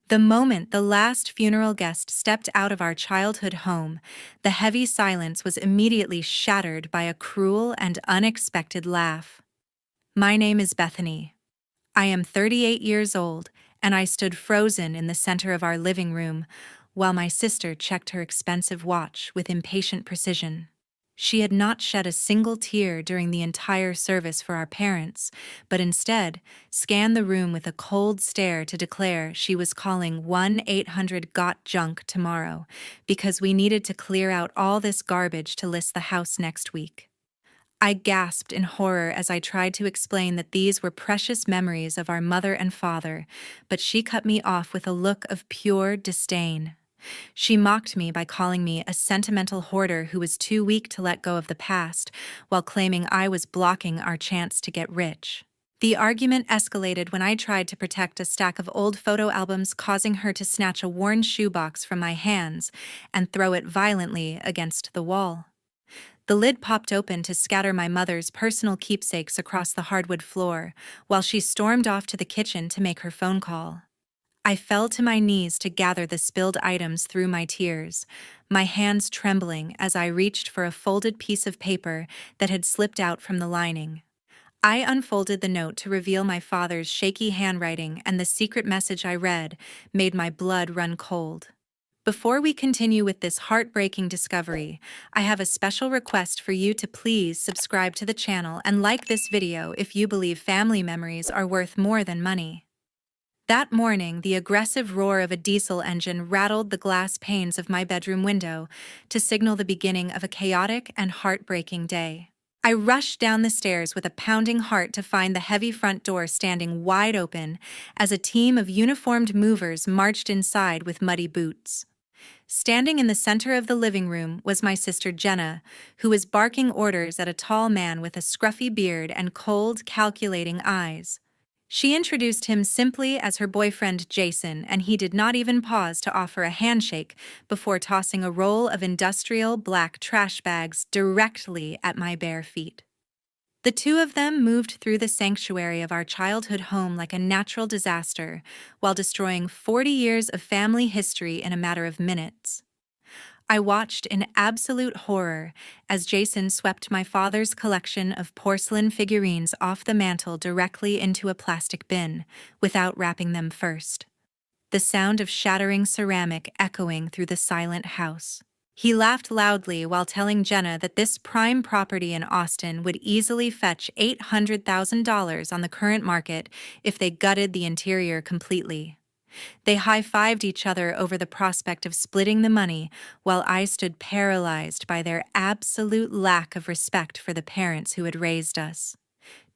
The moment the last funeral guest stepped out of our childhood home, the heavy silence was immediately shattered by a cruel and unexpected laugh. My name is Bethany. I am 38 years old, and I stood frozen in the center of our living room while my sister checked her expensive watch with impatient precision. She had not shed a single tear during the entire service for our parents, but instead scanned the room with a cold stare to declare she was calling 1-800-GOT-JUNK tomorrow because we needed to clear out all this garbage to list the house next week. I gasped in horror as I tried to explain that these were precious memories of our mother and father, but she cut me off with a look of pure disdain. She mocked me by calling me a sentimental hoarder who was too weak to let go of the past, while claiming I was blocking our chance to get rich. The argument escalated when I tried to protect a stack of old photo albums, causing her to snatch a worn shoebox from my hands and throw it violently against the wall. The lid popped open to scatter my mother's personal keepsakes across the hardwood floor, while she stormed off to the kitchen to make her phone call. I fell to my knees to gather the spilled items through my tears, my hands trembling as I reached for a folded piece of paper that had slipped out from the lining. I unfolded the note to reveal my father's shaky handwriting, and the secret message I read made my blood run cold. Before we continue with this heartbreaking discovery, I have a special request for you to please subscribe to the channel and like this video if you believe family memories are worth more than money. That morning, the aggressive roar of a diesel engine rattled the glass panes of my bedroom window to signal the beginning of a chaotic and heartbreaking day. I rushed down the stairs with a pounding heart to find the heavy front door standing wide open as a team of uniformed movers marched inside with muddy boots. Standing in the center of the living room was my sister Jenna, who was barking orders at a tall man with a scruffy beard and cold, calculating eyes. She introduced him simply as her boyfriend Jason, and he did not even pause to offer a handshake before tossing a roll of industrial black trash bags directly at my bare feet. The two of them moved through the sanctuary of our childhood home like a natural disaster, while destroying 40 years of family history in a matter of minutes. I watched in absolute horror as Jason swept my father's collection of porcelain figurines off the mantel directly into a plastic bin, without wrapping them first. The sound of shattering ceramic echoing through the silent house. He laughed loudly while telling Jenna that this prime property in Austin would easily fetch $800,000 on the current market if they gutted the interior completely. They high-fived each other over the prospect of splitting the money, while I stood paralyzed by their absolute lack of respect for the parents who had raised us.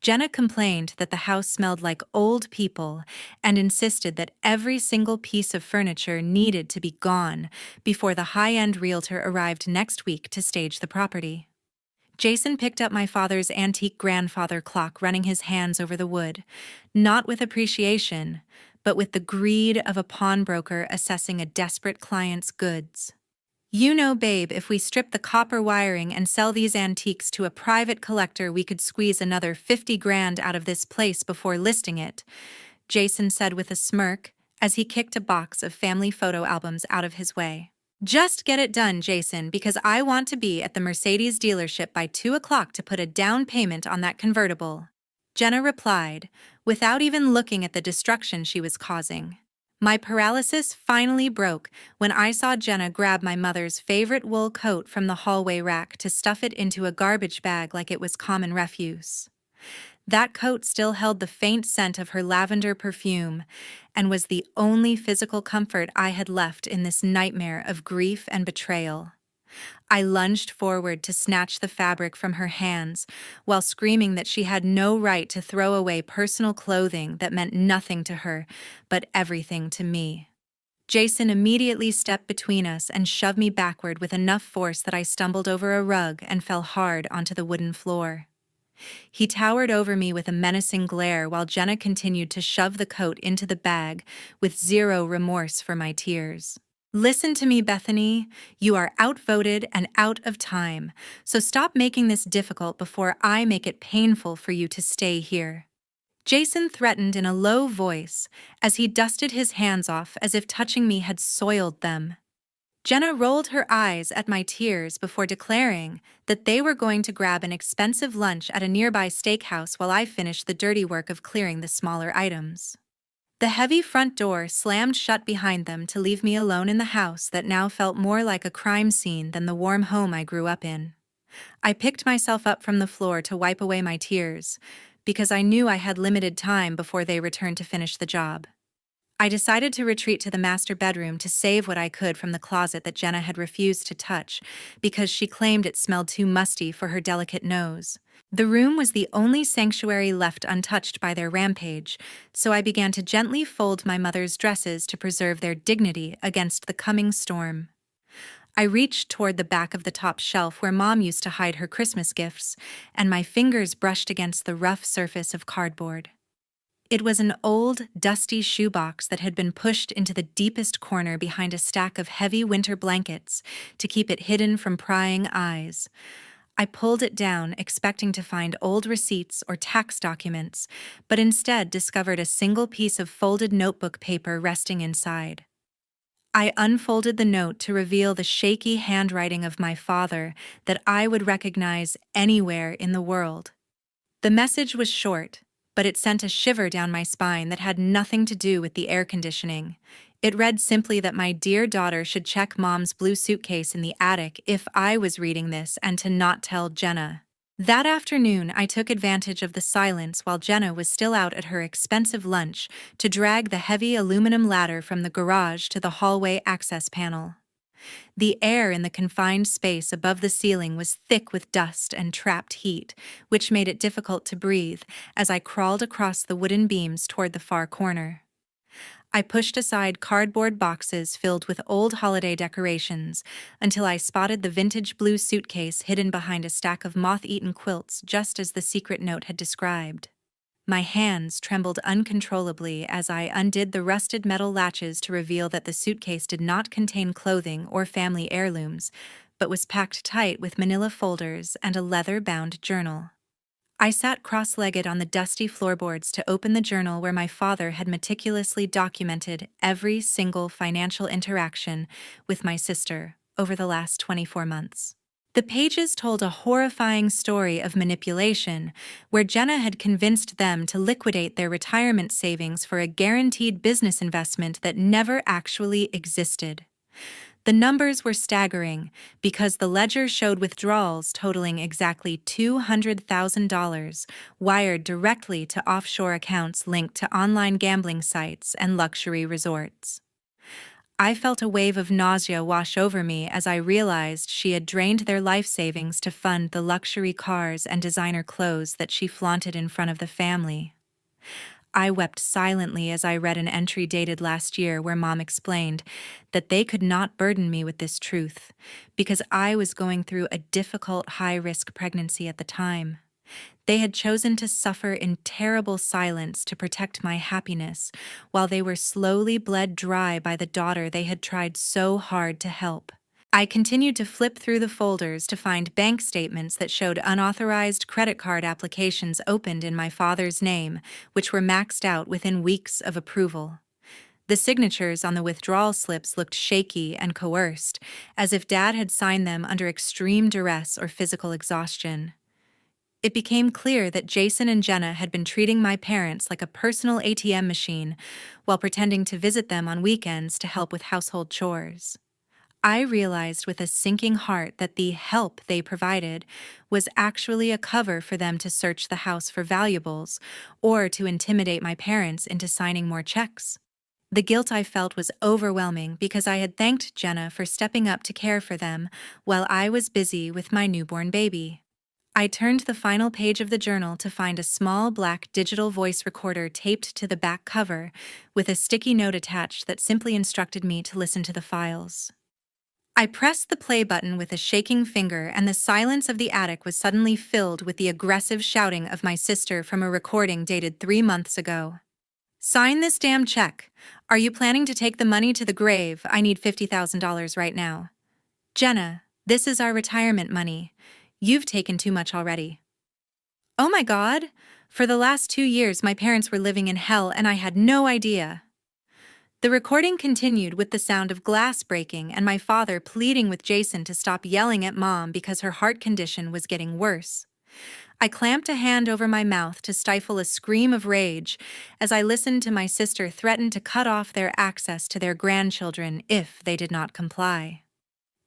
Jenna complained that the house smelled like old people and insisted that every single piece of furniture needed to be gone before the high-end realtor arrived next week to stage the property. Jason picked up my father's antique grandfather clock, running his hands over the wood, not with appreciation, but with the greed of a pawnbroker assessing a desperate client's goods. "You know, babe, if we strip the copper wiring and sell these antiques to a private collector, we could squeeze another 50 grand out of this place before listing it," Jason said with a smirk as he kicked a box of family photo albums out of his way. "Just get it done, Jason, because I want to be at the Mercedes dealership by 2 o'clock to put a down payment on that convertible," Jenna replied, without even looking at the destruction she was causing. My paralysis finally broke when I saw Jenna grab my mother's favorite wool coat from the hallway rack to stuff it into a garbage bag like it was common refuse. That coat still held the faint scent of her lavender perfume and was the only physical comfort I had left in this nightmare of grief and betrayal. I lunged forward to snatch the fabric from her hands while screaming that she had no right to throw away personal clothing that meant nothing to her, but everything to me. Jason immediately stepped between us and shoved me backward with enough force that I stumbled over a rug and fell hard onto the wooden floor. He towered over me with a menacing glare while Jenna continued to shove the coat into the bag with zero remorse for my tears. "Listen to me, Bethany. You are outvoted and out of time, so stop making this difficult before I make it painful for you to stay here." Jason threatened in a low voice as he dusted his hands off as if touching me had soiled them. Jenna rolled her eyes at my tears before declaring that they were going to grab an expensive lunch at a nearby steakhouse while I finished the dirty work of clearing the smaller items. The heavy front door slammed shut behind them to leave me alone in the house that now felt more like a crime scene than the warm home I grew up in. I picked myself up from the floor to wipe away my tears, because I knew I had limited time before they returned to finish the job. I decided to retreat to the master bedroom to save what I could from the closet that Jenna had refused to touch, because she claimed it smelled too musty for her delicate nose. The room was the only sanctuary left untouched by their rampage, so I began to gently fold my mother's dresses to preserve their dignity against the coming storm. I reached toward the back of the top shelf where Mom used to hide her Christmas gifts, and my fingers brushed against the rough surface of cardboard. It was an old, dusty shoebox that had been pushed into the deepest corner behind a stack of heavy winter blankets to keep it hidden from prying eyes. I pulled it down, expecting to find old receipts or tax documents, but instead discovered a single piece of folded notebook paper resting inside. I unfolded the note to reveal the shaky handwriting of my father that I would recognize anywhere in the world. The message was short, but it sent a shiver down my spine that had nothing to do with the air conditioning. It read simply that my dear daughter should check Mom's blue suitcase in the attic if I was reading this and to not tell Jenna. That afternoon, I took advantage of the silence while Jenna was still out at her expensive lunch to drag the heavy aluminum ladder from the garage to the hallway access panel. The air in the confined space above the ceiling was thick with dust and trapped heat, which made it difficult to breathe as I crawled across the wooden beams toward the far corner. I pushed aside cardboard boxes filled with old holiday decorations until I spotted the vintage blue suitcase hidden behind a stack of moth-eaten quilts just as the secret note had described. My hands trembled uncontrollably as I undid the rusted metal latches to reveal that the suitcase did not contain clothing or family heirlooms, but was packed tight with manila folders and a leather-bound journal. I sat cross-legged on the dusty floorboards to open the journal where my father had meticulously documented every single financial interaction with my sister over the last 24 months. The pages told a horrifying story of manipulation, where Jenna had convinced them to liquidate their retirement savings for a guaranteed business investment that never actually existed. The numbers were staggering because the ledger showed withdrawals totaling exactly $200,000 wired directly to offshore accounts linked to online gambling sites and luxury resorts. I felt a wave of nausea wash over me as I realized she had drained their life savings to fund the luxury cars and designer clothes that she flaunted in front of the family. I wept silently as I read an entry dated last year where Mom explained that they could not burden me with this truth because I was going through a difficult high-risk pregnancy at the time. They had chosen to suffer in terrible silence to protect my happiness while they were slowly bled dry by the daughter they had tried so hard to help. I continued to flip through the folders to find bank statements that showed unauthorized credit card applications opened in my father's name, which were maxed out within weeks of approval. The signatures on the withdrawal slips looked shaky and coerced, as if Dad had signed them under extreme duress or physical exhaustion. It became clear that Jason and Jenna had been treating my parents like a personal ATM machine while pretending to visit them on weekends to help with household chores. I realized with a sinking heart that the help they provided was actually a cover for them to search the house for valuables or to intimidate my parents into signing more checks. The guilt I felt was overwhelming because I had thanked Jenna for stepping up to care for them while I was busy with my newborn baby. I turned the final page of the journal to find a small black digital voice recorder taped to the back cover with a sticky note attached that simply instructed me to listen to the files. I pressed the play button with a shaking finger, and the silence of the attic was suddenly filled with the aggressive shouting of my sister from a recording dated 3 months ago. "Sign this damn check. Are you planning to take the money to the grave? I need $50,000 right now. Jenna, this is our retirement money. You've taken too much already." "Oh my God! For the last 2 years, my parents were living in hell and I had no idea. The recording continued with the sound of glass breaking and my father pleading with Jason to stop yelling at Mom because her heart condition was getting worse. I clamped a hand over my mouth to stifle a scream of rage as I listened to my sister threaten to cut off their access to their grandchildren if they did not comply.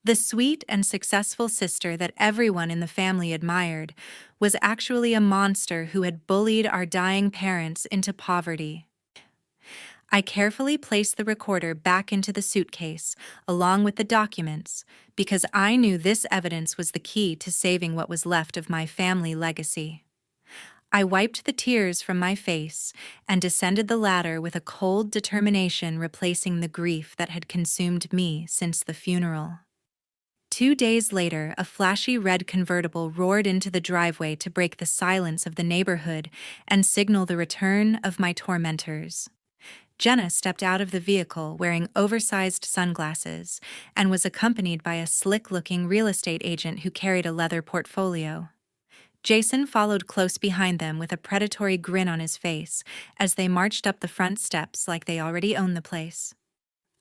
The sweet and successful sister that everyone in the family admired was actually a monster who had bullied our dying parents into poverty. I carefully placed the recorder back into the suitcase, along with the documents, because I knew this evidence was the key to saving what was left of my family legacy. I wiped the tears from my face and descended the ladder with a cold determination, replacing the grief that had consumed me since the funeral. 2 days later, a flashy red convertible roared into the driveway to break the silence of the neighborhood and signal the return of my tormentors. Jenna stepped out of the vehicle wearing oversized sunglasses and was accompanied by a slick-looking real estate agent who carried a leather portfolio. Jason followed close behind them with a predatory grin on his face as they marched up the front steps like they already owned the place.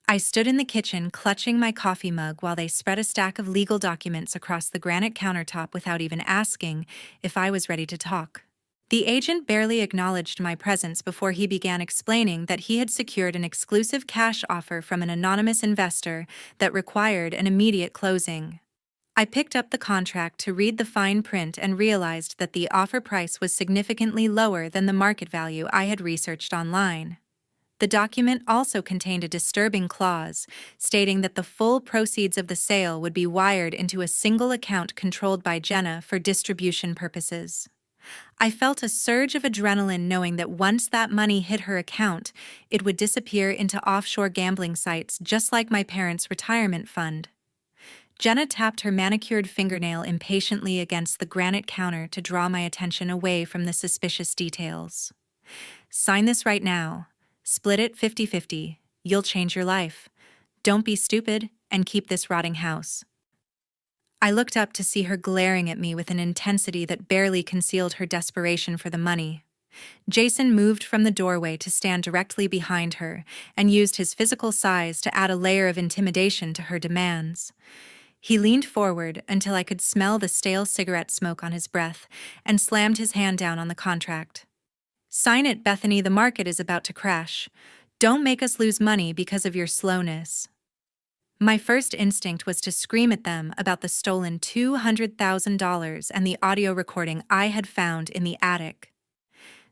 I stood in the kitchen clutching my coffee mug while they spread a stack of legal documents across the granite countertop without even asking if I was ready to talk. The agent barely acknowledged my presence before he began explaining that he had secured an exclusive cash offer from an anonymous investor that required an immediate closing. I picked up the contract to read the fine print and realized that the offer price was significantly lower than the market value I had researched online. The document also contained a disturbing clause stating that the full proceeds of the sale would be wired into a single account controlled by Jenna for distribution purposes. I felt a surge of adrenaline knowing that once that money hit her account, it would disappear into offshore gambling sites just like my parents' retirement fund. Jenna tapped her manicured fingernail impatiently against the granite counter to draw my attention away from the suspicious details. "Sign this right now. Split it 50-50. You'll change your life. Don't be stupid and keep this rotting house." I looked up to see her glaring at me with an intensity that barely concealed her desperation for the money. Jason moved from the doorway to stand directly behind her and used his physical size to add a layer of intimidation to her demands. He leaned forward until I could smell the stale cigarette smoke on his breath and slammed his hand down on the contract. "Sign it, Bethany, the market is about to crash. Don't make us lose money because of your slowness." My first instinct was to scream at them about the stolen $200,000 and the audio recording I had found in the attic.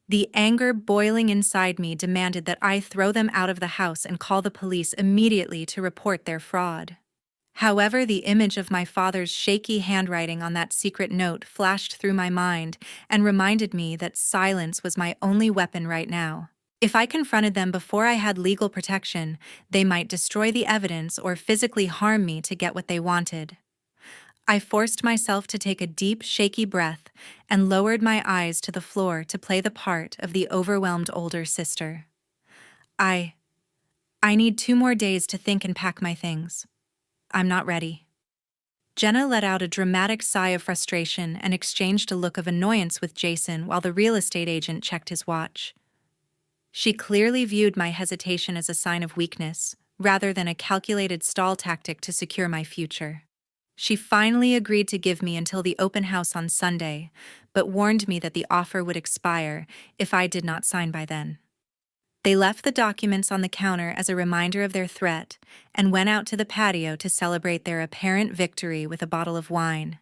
The anger boiling inside me demanded that I throw them out of the house and call the police immediately to report their fraud. However, the image of my father's shaky handwriting on that secret note flashed through my mind and reminded me that silence was my only weapon right now. If I confronted them before I had legal protection, they might destroy the evidence or physically harm me to get what they wanted. I forced myself to take a deep, shaky breath and lowered my eyes to the floor to play the part of the overwhelmed older sister. I need 2 more days to think and pack my things. I'm not ready." Jenna let out a dramatic sigh of frustration and exchanged a look of annoyance with Jason while the real estate agent checked his watch. She clearly viewed my hesitation as a sign of weakness, rather than a calculated stall tactic to secure my future. She finally agreed to give me until the open house on Sunday, but warned me that the offer would expire if I did not sign by then. They left the documents on the counter as a reminder of their threat and went out to the patio to celebrate their apparent victory with a bottle of wine.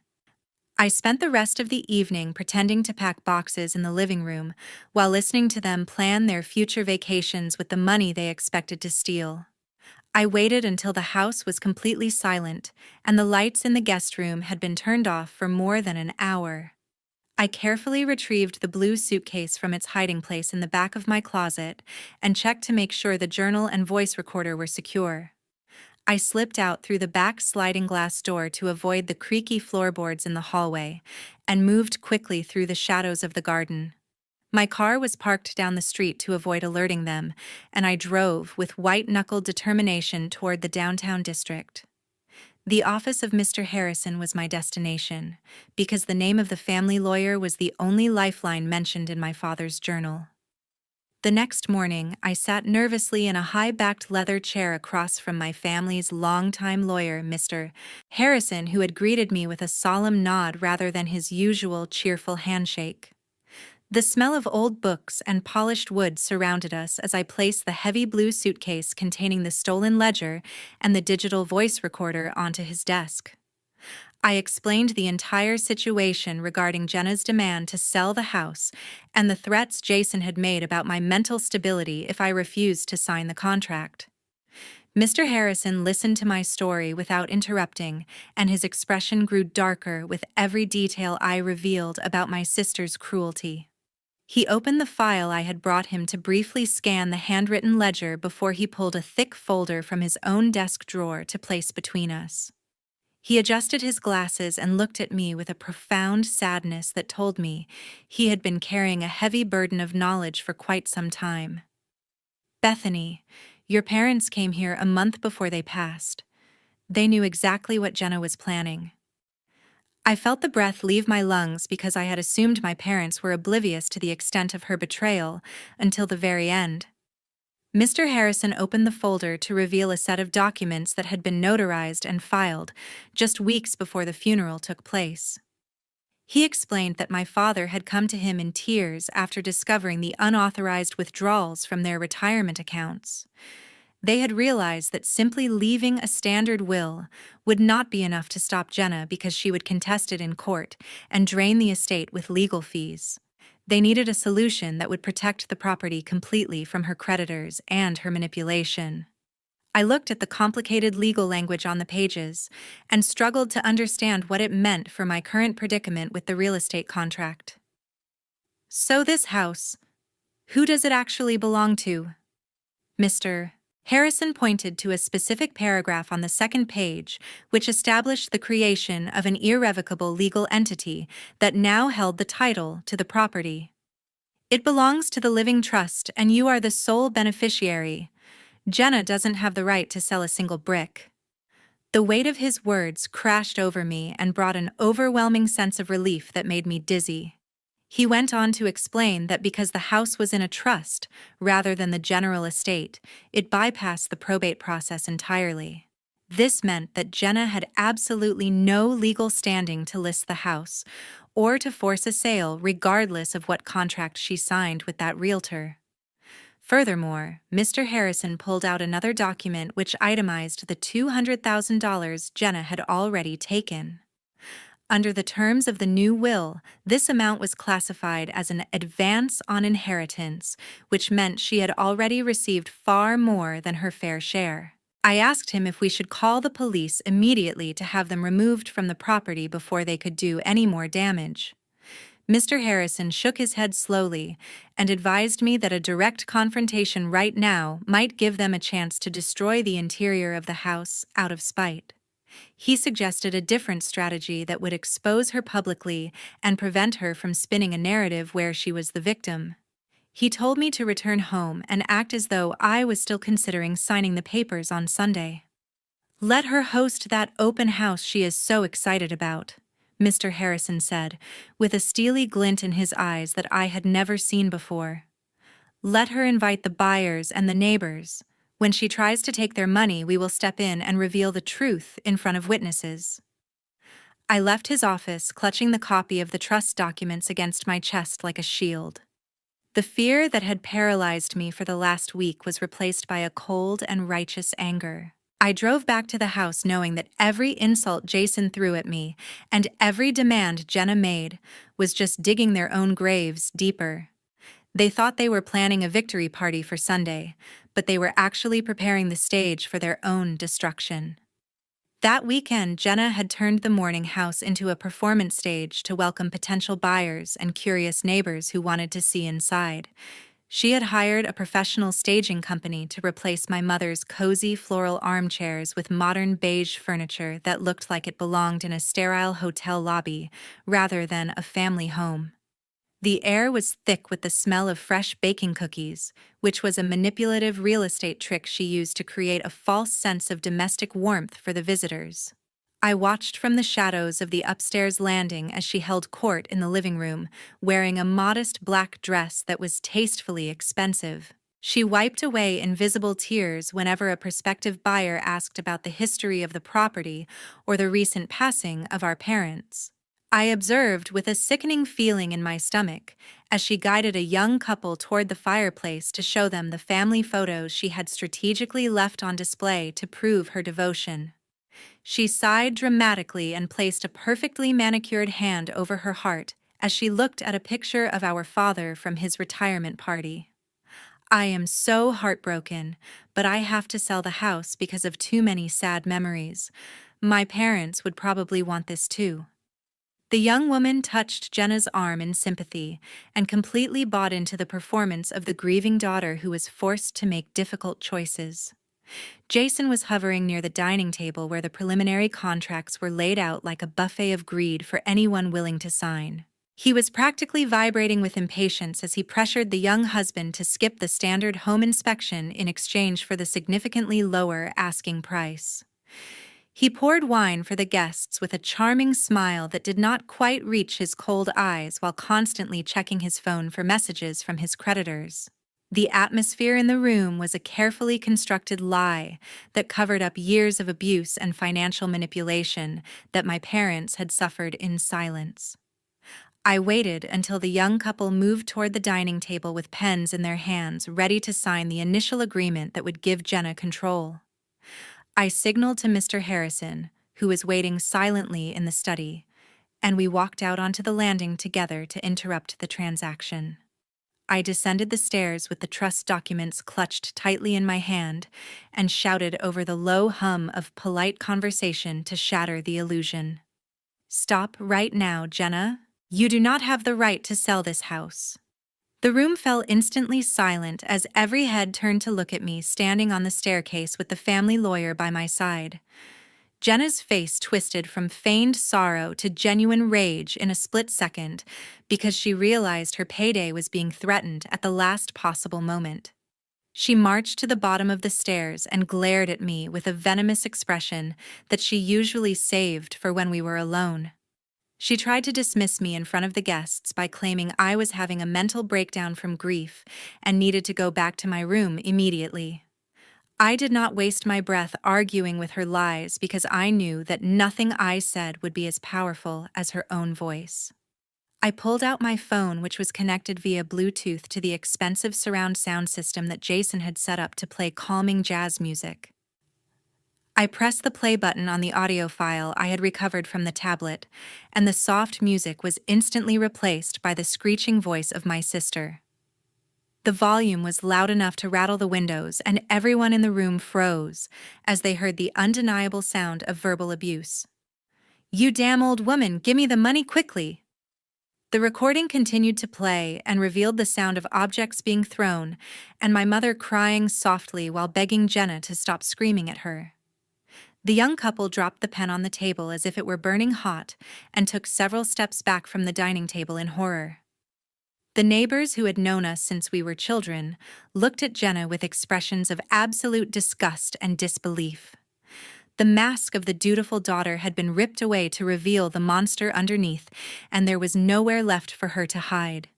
I spent the rest of the evening pretending to pack boxes in the living room while listening to them plan their future vacations with the money they expected to steal. I waited until the house was completely silent and the lights in the guest room had been turned off for more than an hour. I carefully retrieved the blue suitcase from its hiding place in the back of my closet and checked to make sure the journal and voice recorder were secure. I slipped out through the back sliding glass door to avoid the creaky floorboards in the hallway and moved quickly through the shadows of the garden. My car was parked down the street to avoid alerting them, and I drove with white-knuckled determination toward the downtown district. The office of Mr. Harrison was my destination, because the name of the family lawyer was the only lifeline mentioned in my father's journal. The next morning, I sat nervously in a high-backed leather chair across from my family's longtime lawyer, Mr. Harrison, who had greeted me with a solemn nod rather than his usual cheerful handshake. The smell of old books and polished wood surrounded us as I placed the heavy blue suitcase containing the stolen ledger and the digital voice recorder onto his desk. I explained the entire situation regarding Jenna's demand to sell the house and the threats Jason had made about my mental stability if I refused to sign the contract. Mr. Harrison listened to my story without interrupting, and his expression grew darker with every detail I revealed about my sister's cruelty. He opened the file I had brought him to briefly scan the handwritten ledger before he pulled a thick folder from his own desk drawer to place between us. He adjusted his glasses and looked at me with a profound sadness that told me he had been carrying a heavy burden of knowledge for quite some time. "Bethany, your parents came here a month before they passed. They knew exactly what Jenna was planning." I felt the breath leave my lungs because I had assumed my parents were oblivious to the extent of her betrayal until the very end. Mr. Harrison opened the folder to reveal a set of documents that had been notarized and filed just weeks before the funeral took place. He explained that my father had come to him in tears after discovering the unauthorized withdrawals from their retirement accounts. They had realized that simply leaving a standard will would not be enough to stop Jenna because she would contest it in court and drain the estate with legal fees. They needed a solution that would protect the property completely from her creditors and her manipulation. I looked at the complicated legal language on the pages and struggled to understand what it meant for my current predicament with the real estate contract. "So this house, who does it actually belong to?" Mr. Harrison pointed to a specific paragraph on the second page, which established the creation of an irrevocable legal entity that now held the title to the property. "It belongs to the living trust, and you are the sole beneficiary. Jenna doesn't have the right to sell a single brick." The weight of his words crashed over me and brought an overwhelming sense of relief that made me dizzy. He went on to explain that because the house was in a trust, rather than the general estate, it bypassed the probate process entirely. This meant that Jenna had absolutely no legal standing to list the house, or to force a sale regardless of what contract she signed with that realtor. Furthermore, Mr. Harrison pulled out another document which itemized the $200,000 Jenna had already taken. Under the terms of the new will, this amount was classified as an advance on inheritance, which meant she had already received far more than her fair share. I asked him if we should call the police immediately to have them removed from the property before they could do any more damage. Mr. Harrison shook his head slowly and advised me that a direct confrontation right now might give them a chance to destroy the interior of the house out of spite. He suggested a different strategy that would expose her publicly and prevent her from spinning a narrative where she was the victim. He told me to return home and act as though I was still considering signing the papers on Sunday. "Let her host that open house she is so excited about," Mr. Harrison said, with a steely glint in his eyes that I had never seen before. "Let her invite the buyers and the neighbors. When she tries to take their money, we will step in and reveal the truth in front of witnesses." I left his office, clutching the copy of the trust documents against my chest like a shield. The fear that had paralyzed me for the last week was replaced by a cold and righteous anger. I drove back to the house knowing that every insult Jason threw at me and every demand Jenna made was just digging their own graves deeper. They thought they were planning a victory party for Sunday, but they were actually preparing the stage for their own destruction. That weekend, Jenna had turned the mourning house into a performance stage to welcome potential buyers and curious neighbors who wanted to see inside. She had hired a professional staging company to replace my mother's cozy floral armchairs with modern beige furniture that looked like it belonged in a sterile hotel lobby rather than a family home. The air was thick with the smell of fresh baking cookies, which was a manipulative real estate trick she used to create a false sense of domestic warmth for the visitors. I watched from the shadows of the upstairs landing as she held court in the living room, wearing a modest black dress that was tastefully expensive. She wiped away invisible tears whenever a prospective buyer asked about the history of the property or the recent passing of our parents. I observed with a sickening feeling in my stomach as she guided a young couple toward the fireplace to show them the family photos she had strategically left on display to prove her devotion. She sighed dramatically and placed a perfectly manicured hand over her heart as she looked at a picture of our father from his retirement party. I am so heartbroken, but I have to sell the house because of too many sad memories. My parents would probably want this too. The young woman touched Jenna's arm in sympathy and completely bought into the performance of the grieving daughter who was forced to make difficult choices. Jason was hovering near the dining table where the preliminary contracts were laid out like a buffet of greed for anyone willing to sign. He was practically vibrating with impatience as he pressured the young husband to skip the standard home inspection in exchange for the significantly lower asking price. He poured wine for the guests with a charming smile that did not quite reach his cold eyes while constantly checking his phone for messages from his creditors. The atmosphere in the room was a carefully constructed lie that covered up years of abuse and financial manipulation that my parents had suffered in silence. I waited until the young couple moved toward the dining table with pens in their hands, ready to sign the initial agreement that would give Jenna control. I signaled to Mr. Harrison, who was waiting silently in the study, and we walked out onto the landing together to interrupt the transaction. I descended the stairs with the trust documents clutched tightly in my hand and shouted over the low hum of polite conversation to shatter the illusion. "Stop right now, Jenna. You do not have the right to sell this house." The room fell instantly silent as every head turned to look at me standing on the staircase with the family lawyer by my side. Jenna's face twisted from feigned sorrow to genuine rage in a split second because she realized her payday was being threatened at the last possible moment. She marched to the bottom of the stairs and glared at me with a venomous expression that she usually saved for when we were alone. She tried to dismiss me in front of the guests by claiming I was having a mental breakdown from grief and needed to go back to my room immediately. I did not waste my breath arguing with her lies because I knew that nothing I said would be as powerful as her own voice. I pulled out my phone, which was connected via Bluetooth to the expensive surround sound system that Jason had set up to play calming jazz music. I pressed the play button on the audio file I had recovered from the tablet, and the soft music was instantly replaced by the screeching voice of my sister. The volume was loud enough to rattle the windows, and everyone in the room froze as they heard the undeniable sound of verbal abuse. "You damn old woman, give me the money quickly!" The recording continued to play and revealed the sound of objects being thrown and my mother crying softly while begging Jenna to stop screaming at her. The young couple dropped the pen on the table as if it were burning hot and took several steps back from the dining table in horror. The neighbors who had known us since we were children looked at Jenna with expressions of absolute disgust and disbelief. The mask of the dutiful daughter had been ripped away to reveal the monster underneath, and there was nowhere left for her to hide.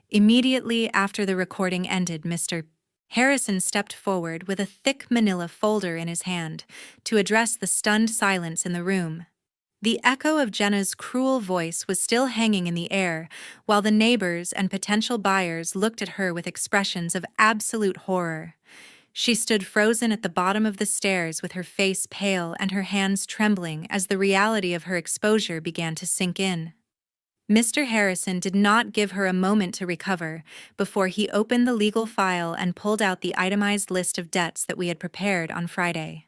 Immediately after the recording ended, Mr. Harrison stepped forward with a thick manila folder in his hand to address the stunned silence in the room. The echo of Jenna's cruel voice was still hanging in the air, while the neighbors and potential buyers looked at her with expressions of absolute horror. She stood frozen at the bottom of the stairs with her face pale and her hands trembling as the reality of her exposure began to sink in. Mr. Harrison did not give her a moment to recover before he opened the legal file and pulled out the itemized list of debts that we had prepared on Friday.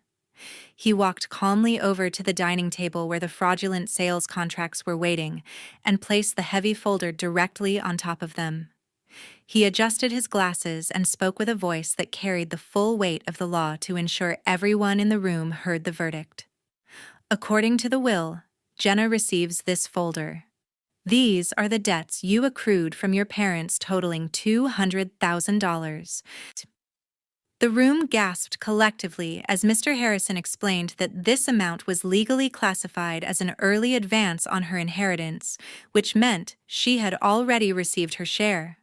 He walked calmly over to the dining table where the fraudulent sales contracts were waiting and placed the heavy folder directly on top of them. He adjusted his glasses and spoke with a voice that carried the full weight of the law to ensure everyone in the room heard the verdict. According to the will, Jenna receives this folder. These are the debts you accrued from your parents totaling $200,000. The room gasped collectively as Mr. Harrison explained that this amount was legally classified as an early advance on her inheritance, which meant she had already received her share.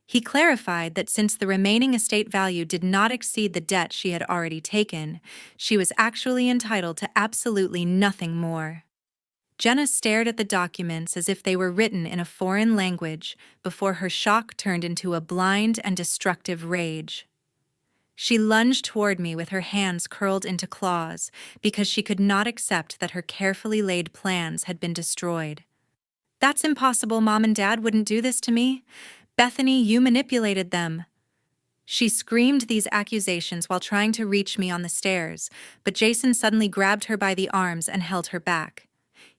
He clarified that since the remaining estate value did not exceed the debt she had already taken, she was actually entitled to absolutely nothing more. Jenna stared at the documents as if they were written in a foreign language before her shock turned into a blind and destructive rage. She lunged toward me with her hands curled into claws because she could not accept that her carefully laid plans had been destroyed. "That's impossible, Mom and Dad wouldn't do this to me. Bethany, you manipulated them." She screamed these accusations while trying to reach me on the stairs, but Jason suddenly grabbed her by the arms and held her back.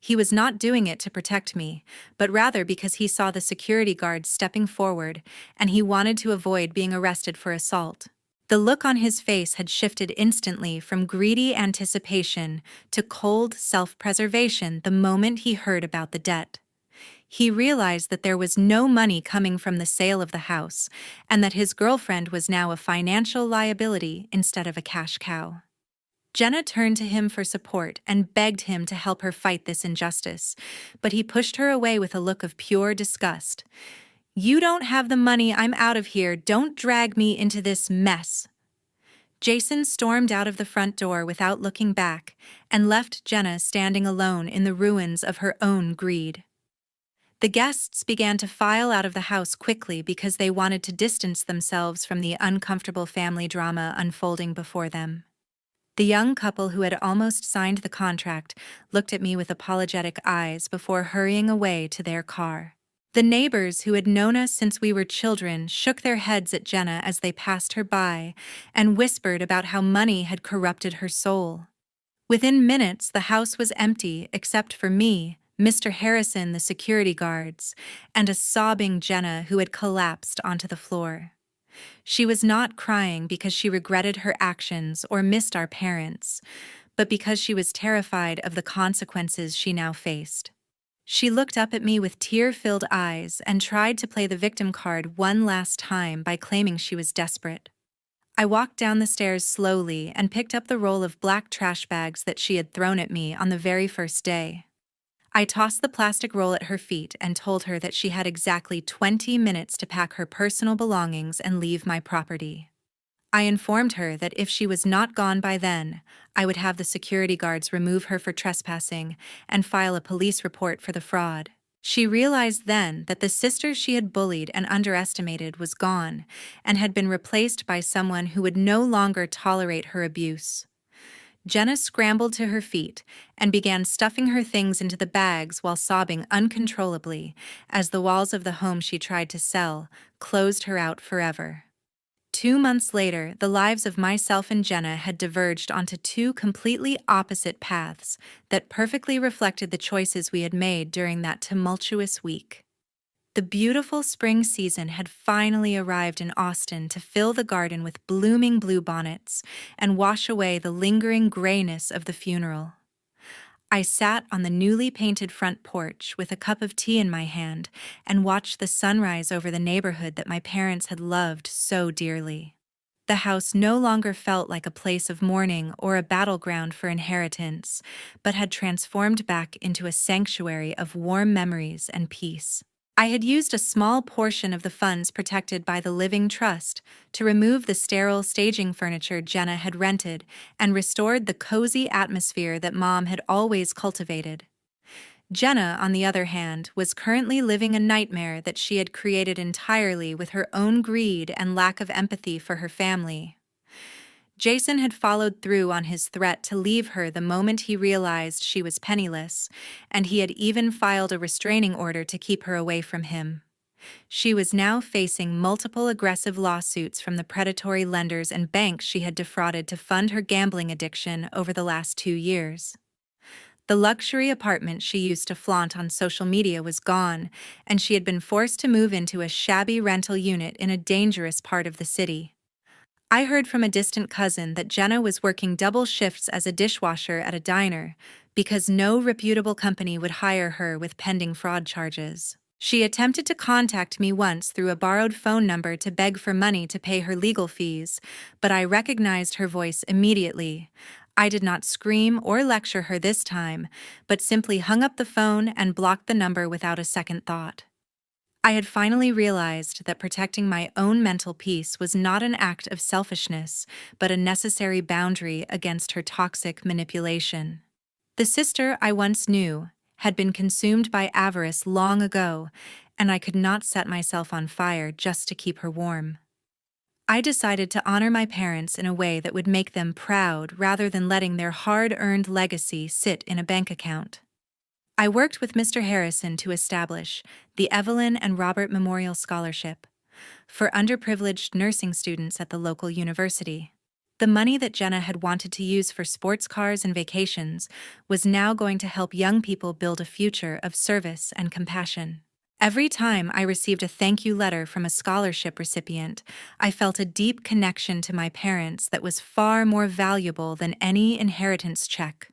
He was not doing it to protect me, but rather because he saw the security guards stepping forward, and he wanted to avoid being arrested for assault. The look on his face had shifted instantly from greedy anticipation to cold self-preservation the moment he heard about the debt. He realized that there was no money coming from the sale of the house, and that his girlfriend was now a financial liability instead of a cash cow. Jenna turned to him for support and begged him to help her fight this injustice, but he pushed her away with a look of pure disgust. "You don't have the money, I'm out of here, don't drag me into this mess." Jason stormed out of the front door without looking back and left Jenna standing alone in the ruins of her own greed. The guests began to file out of the house quickly because they wanted to distance themselves from the uncomfortable family drama unfolding before them. The young couple who had almost signed the contract looked at me with apologetic eyes before hurrying away to their car. The neighbors who had known us since we were children shook their heads at Jenna as they passed her by and whispered about how money had corrupted her soul. Within minutes, the house was empty except for me, Mr. Harrison, the security guards, and a sobbing Jenna who had collapsed onto the floor. She was not crying because she regretted her actions or missed our parents, but because she was terrified of the consequences she now faced. She looked up at me with tear-filled eyes and tried to play the victim card one last time by claiming she was desperate. I walked down the stairs slowly and picked up the roll of black trash bags that she had thrown at me on the very first day. I tossed the plastic roll at her feet and told her that she had exactly 20 minutes to pack her personal belongings and leave my property. I informed her that if she was not gone by then, I would have the security guards remove her for trespassing and file a police report for the fraud. She realized then that the sister she had bullied and underestimated was gone and had been replaced by someone who would no longer tolerate her abuse. Jenna scrambled to her feet and began stuffing her things into the bags while sobbing uncontrollably as the walls of the home she tried to sell closed her out forever. 2 months later, the lives of myself and Jenna had diverged onto two completely opposite paths that perfectly reflected the choices we had made during that tumultuous week. The beautiful spring season had finally arrived in Austin to fill the garden with blooming bluebonnets and wash away the lingering grayness of the funeral. I sat on the newly painted front porch with a cup of tea in my hand and watched the sunrise over the neighborhood that my parents had loved so dearly. The house no longer felt like a place of mourning or a battleground for inheritance, but had transformed back into a sanctuary of warm memories and peace. I had used a small portion of the funds protected by the Living Trust to remove the sterile staging furniture Jenna had rented and restored the cozy atmosphere that Mom had always cultivated. Jenna, on the other hand, was currently living a nightmare that she had created entirely with her own greed and lack of empathy for her family. Jason had followed through on his threat to leave her the moment he realized she was penniless, and he had even filed a restraining order to keep her away from him. She was now facing multiple aggressive lawsuits from the predatory lenders and banks she had defrauded to fund her gambling addiction over the last 2 years. The luxury apartment she used to flaunt on social media was gone, and she had been forced to move into a shabby rental unit in a dangerous part of the city. I heard from a distant cousin that Jenna was working double shifts as a dishwasher at a diner because no reputable company would hire her with pending fraud charges. She attempted to contact me once through a borrowed phone number to beg for money to pay her legal fees, but I recognized her voice immediately. I did not scream or lecture her this time, but simply hung up the phone and blocked the number without a second thought. I had finally realized that protecting my own mental peace was not an act of selfishness, but a necessary boundary against her toxic manipulation. The sister I once knew had been consumed by avarice long ago, and I could not set myself on fire just to keep her warm. I decided to honor my parents in a way that would make them proud rather than letting their hard-earned legacy sit in a bank account. I worked with Mr. Harrison to establish the Evelyn and Robert Memorial Scholarship for underprivileged nursing students at the local university. The money that Jenna had wanted to use for sports cars and vacations was now going to help young people build a future of service and compassion. Every time I received a thank you letter from a scholarship recipient, I felt a deep connection to my parents that was far more valuable than any inheritance check.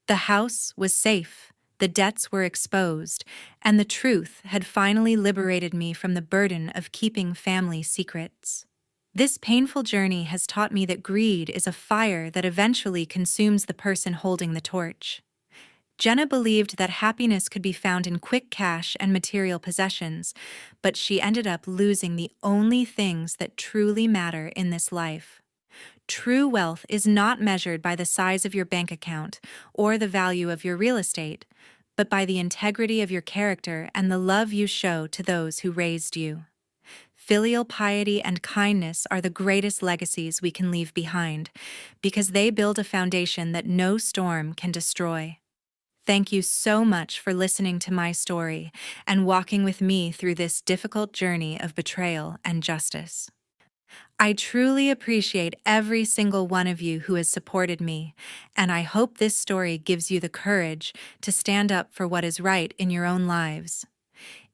The house was safe. The debts were exposed, and the truth had finally liberated me from the burden of keeping family secrets. This painful journey has taught me that greed is a fire that eventually consumes the person holding the torch. Jenna believed that happiness could be found in quick cash and material possessions, but she ended up losing the only things that truly matter in this life. True wealth is not measured by the size of your bank account or the value of your real estate, but by the integrity of your character and the love you show to those who raised you. Filial piety and kindness are the greatest legacies we can leave behind, because they build a foundation that no storm can destroy. Thank you so much for listening to my story and walking with me through this difficult journey of betrayal and justice. I truly appreciate every single one of you who has supported me, and I hope this story gives you the courage to stand up for what is right in your own lives.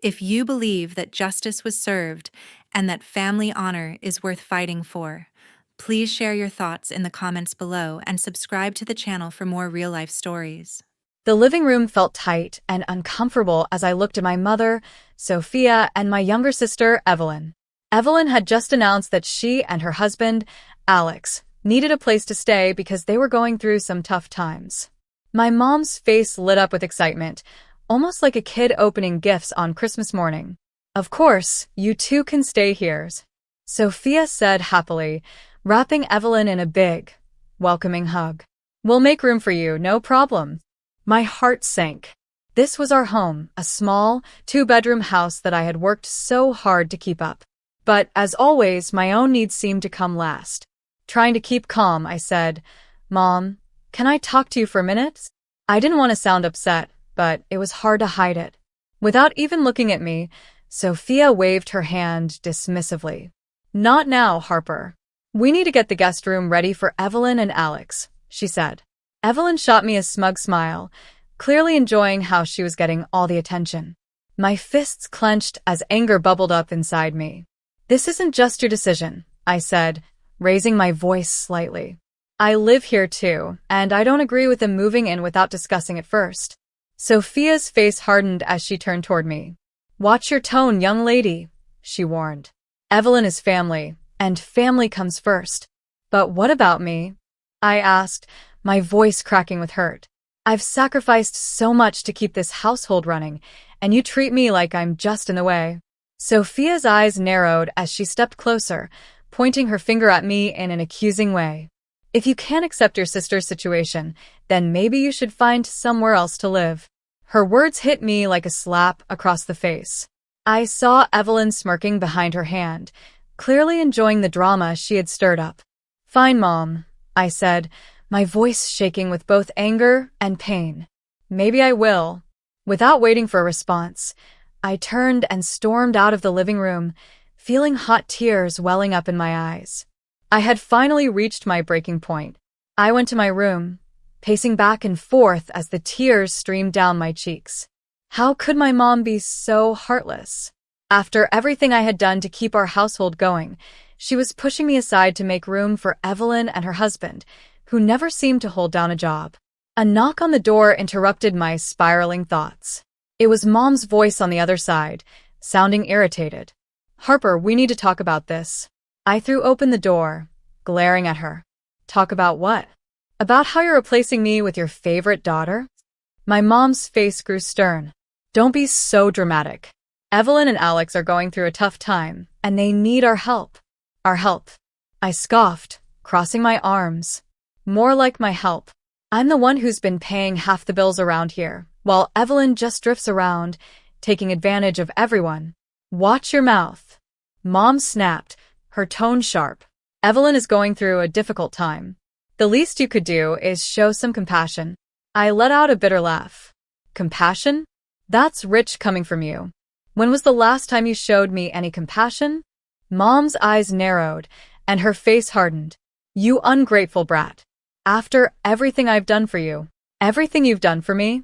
If you believe that justice was served and that family honor is worth fighting for, please share your thoughts in the comments below and subscribe to the channel for more real-life stories. The living room felt tight and uncomfortable as I looked at my mother, Sophia, and my younger sister, Evelyn. Evelyn had just announced that she and her husband, Alex, needed a place to stay because they were going through some tough times. My mom's face lit up with excitement, almost like a kid opening gifts on Christmas morning. "Of course, you two can stay here," Sophia said happily, wrapping Evelyn in a big, welcoming hug. "We'll make room for you, no problem." My heart sank. This was our home, a small, two-bedroom house that I had worked so hard to keep up. But, as always, my own needs seemed to come last. Trying to keep calm, I said, "Mom, can I talk to you for a minute?" I didn't want to sound upset, but it was hard to hide it. Without even looking at me, Sophia waved her hand dismissively. "Not now, Harper. We need to get the guest room ready for Evelyn and Alex," she said. Evelyn shot me a smug smile, clearly enjoying how she was getting all the attention. My fists clenched as anger bubbled up inside me. "This isn't just your decision," I said, raising my voice slightly. "I live here too, and I don't agree with them moving in without discussing it first." Sophia's face hardened as she turned toward me. "Watch your tone, young lady," she warned. "Evelyn is family, and family comes first." "But what about me?" I asked, my voice cracking with hurt. "I've sacrificed so much to keep this household running, and you treat me like I'm just in the way." Sophia's eyes narrowed as she stepped closer, pointing her finger at me in an accusing way. "If you can't accept your sister's situation, then maybe you should find somewhere else to live." Her words hit me like a slap across the face. I saw Evelyn smirking behind her hand, clearly enjoying the drama she had stirred up. "Fine, Mom," I said, my voice shaking with both anger and pain. "Maybe I will." Without waiting for a response, I turned and stormed out of the living room, feeling hot tears welling up in my eyes. I had finally reached my breaking point. I went to my room, pacing back and forth as the tears streamed down my cheeks. How could my mom be so heartless? After everything I had done to keep our household going, she was pushing me aside to make room for Evelyn and her husband, who never seemed to hold down a job. A knock on the door interrupted my spiraling thoughts. It was Mom's voice on the other side, sounding irritated. Harper, we need to talk about this. I threw open the door, glaring at her. Talk about what? About how you're replacing me with your favorite daughter? My mom's face grew stern. Don't be so dramatic. Evelyn and Alex are going through a tough time, and they need our help. Our help. I scoffed, crossing my arms. More like my help. I'm the one who's been paying half the bills around here, while Evelyn just drifts around, taking advantage of everyone. Watch your mouth. Mom snapped, her tone sharp. Evelyn is going through a difficult time. The least you could do is show some compassion. I let out a bitter laugh. Compassion? That's rich coming from you. When was the last time you showed me any compassion? Mom's eyes narrowed, and her face hardened. You ungrateful brat. After everything I've done for you, everything you've done for me?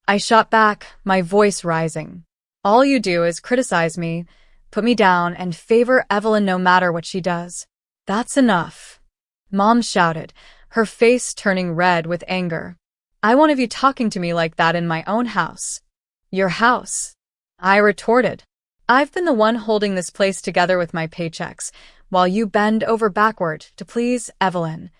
I shot back, my voice rising. All you do is criticize me, put me down, and favor Evelyn no matter what she does. That's enough. Mom shouted, her face turning red with anger. I won't have you talking to me like that in my own house. Your house. I retorted. I've been the one holding this place together with my paychecks, while you bend over backward to please Evelyn.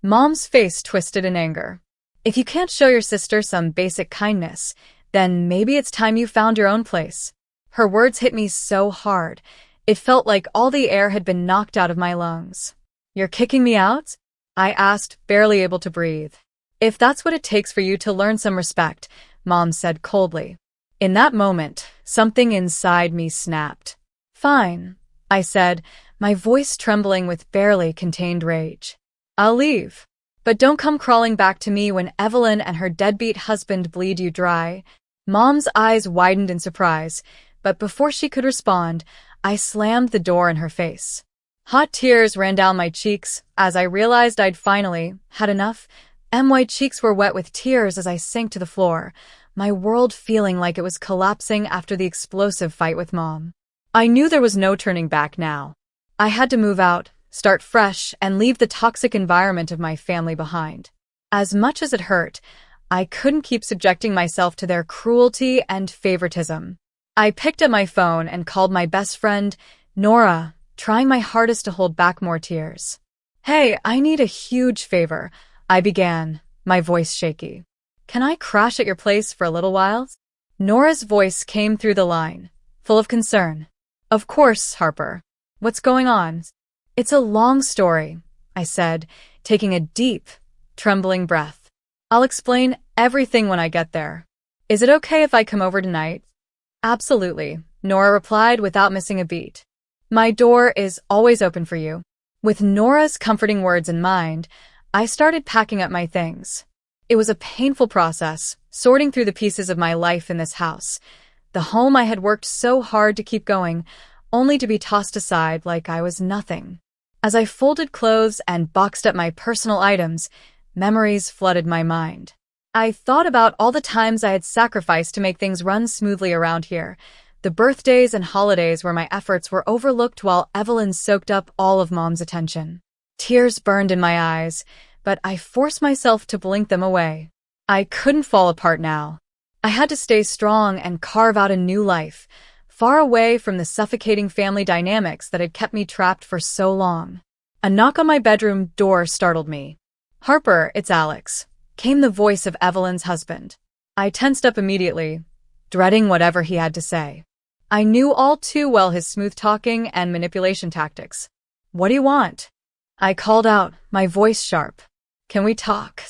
Mom's face twisted in anger. If you can't show your sister some basic kindness, then maybe it's time you found your own place. Her words hit me so hard, it felt like all the air had been knocked out of my lungs. You're kicking me out? I asked, barely able to breathe. If that's what it takes for you to learn some respect, Mom said coldly. In that moment, something inside me snapped. Fine, I said, my voice trembling with barely contained rage. I'll leave. But don't come crawling back to me when Evelyn and her deadbeat husband bleed you dry. Mom's eyes widened in surprise, but before she could respond, I slammed the door in her face. Hot tears ran down my cheeks as I realized I'd finally had enough. My cheeks were wet with tears as I sank to the floor, my world feeling like it was collapsing after the explosive fight with Mom. I knew there was no turning back now. I had to move out, start fresh, and leave the toxic environment of my family behind. As much as it hurt, I couldn't keep subjecting myself to their cruelty and favoritism. I picked up my phone and called my best friend, Nora, trying my hardest to hold back more tears. Hey, I need a huge favor, I began, my voice shaky. Can I crash at your place for a little while? Nora's voice came through the line, full of concern. Of course, Harper. What's going on? It's a long story, I said, taking a deep, trembling breath. I'll explain everything when I get there. Is it okay if I come over tonight? Absolutely, Nora replied without missing a beat. My door is always open for you. With Nora's comforting words in mind, I started packing up my things. It was a painful process, sorting through the pieces of my life in this house, the home I had worked so hard to keep going, only to be tossed aside like I was nothing. As I folded clothes and boxed up my personal items, memories flooded my mind. I thought about all the times I had sacrificed to make things run smoothly around here, the birthdays and holidays where my efforts were overlooked while Evelyn soaked up all of Mom's attention. Tears burned in my eyes, but I forced myself to blink them away. I couldn't fall apart now. I had to stay strong and carve out a new life, far away from the suffocating family dynamics that had kept me trapped for so long. A knock on my bedroom door startled me. Harper, it's Alex, came the voice of Evelyn's husband. I tensed up immediately, dreading whatever he had to say. I knew all too well his smooth-talking and manipulation tactics. What do you want? I called out, my voice sharp. Can we talk?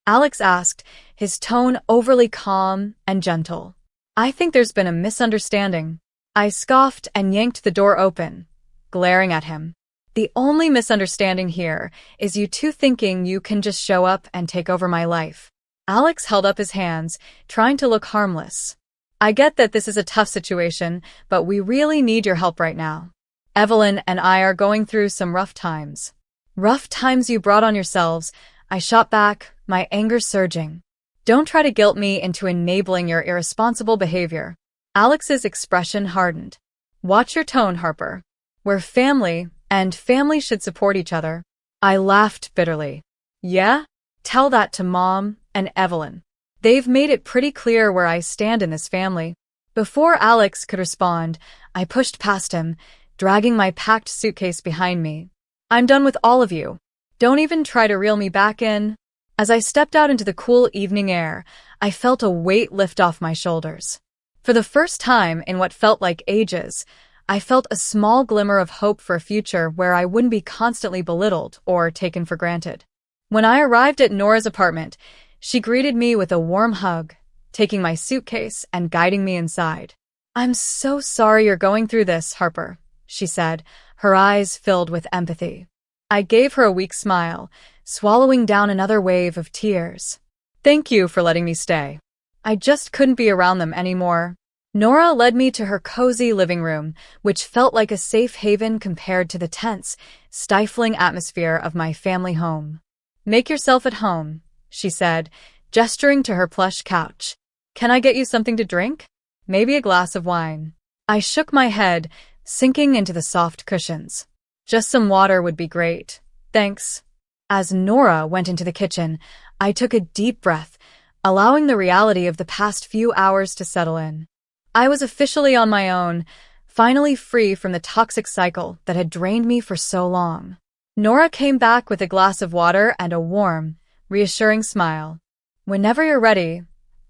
Alex asked, his tone overly calm and gentle. I think there's been a misunderstanding. I scoffed and yanked the door open, glaring at him. The only misunderstanding here is you two thinking you can just show up and take over my life. Alex held up his hands, trying to look harmless. I get that this is a tough situation, but we really need your help right now. Evelyn and I are going through some rough times. Rough times you brought on yourselves, I shot back, my anger surging. Don't try to guilt me into enabling your irresponsible behavior. Alex's expression hardened. Watch your tone, Harper. We're family, and family should support each other. I laughed bitterly. Yeah? Tell that to Mom and Evelyn. They've made it pretty clear where I stand in this family. Before Alex could respond, I pushed past him, dragging my packed suitcase behind me. I'm done with all of you. Don't even try to reel me back in. As I stepped out into the cool evening air, I felt a weight lift off my shoulders. For the first time in what felt like ages, I felt a small glimmer of hope for a future where I wouldn't be constantly belittled or taken for granted. When I arrived at Nora's apartment, she greeted me with a warm hug, taking my suitcase and guiding me inside. "I'm so sorry you're going through this, Harper," she said, her eyes filled with empathy. I gave her a weak smile, swallowing down another wave of tears. "Thank you for letting me stay. I just couldn't be around them anymore." Nora led me to her cozy living room, which felt like a safe haven compared to the tense, stifling atmosphere of my family home. "Make yourself at home," she said, gesturing to her plush couch. "Can I get you something to drink? Maybe a glass of wine." I shook my head, sinking into the soft cushions. "Just some water would be great. Thanks." As Nora went into the kitchen, I took a deep breath, allowing the reality of the past few hours to settle in. I was officially on my own, finally free from the toxic cycle that had drained me for so long. Nora came back with a glass of water and a warm, reassuring smile. "Whenever you're ready,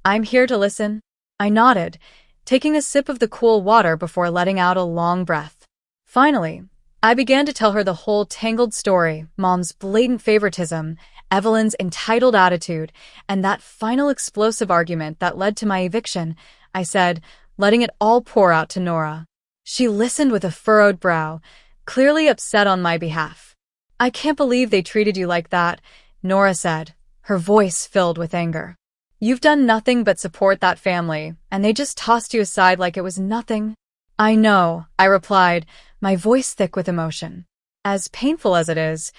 I'm here to listen." I nodded, taking a sip of the cool water before letting out a long breath. Finally, I began to tell her the whole tangled story: Mom's blatant favoritism, Evelyn's entitled attitude, and that final explosive argument that led to my eviction, I said, letting it all pour out to Nora. She listened with a furrowed brow, clearly upset on my behalf. "I can't believe they treated you like that," Nora said, her voice filled with anger. "You've done nothing but support that family, and they just tossed you aside like it was nothing." "I know," I replied, my voice thick with emotion. "As painful as it is,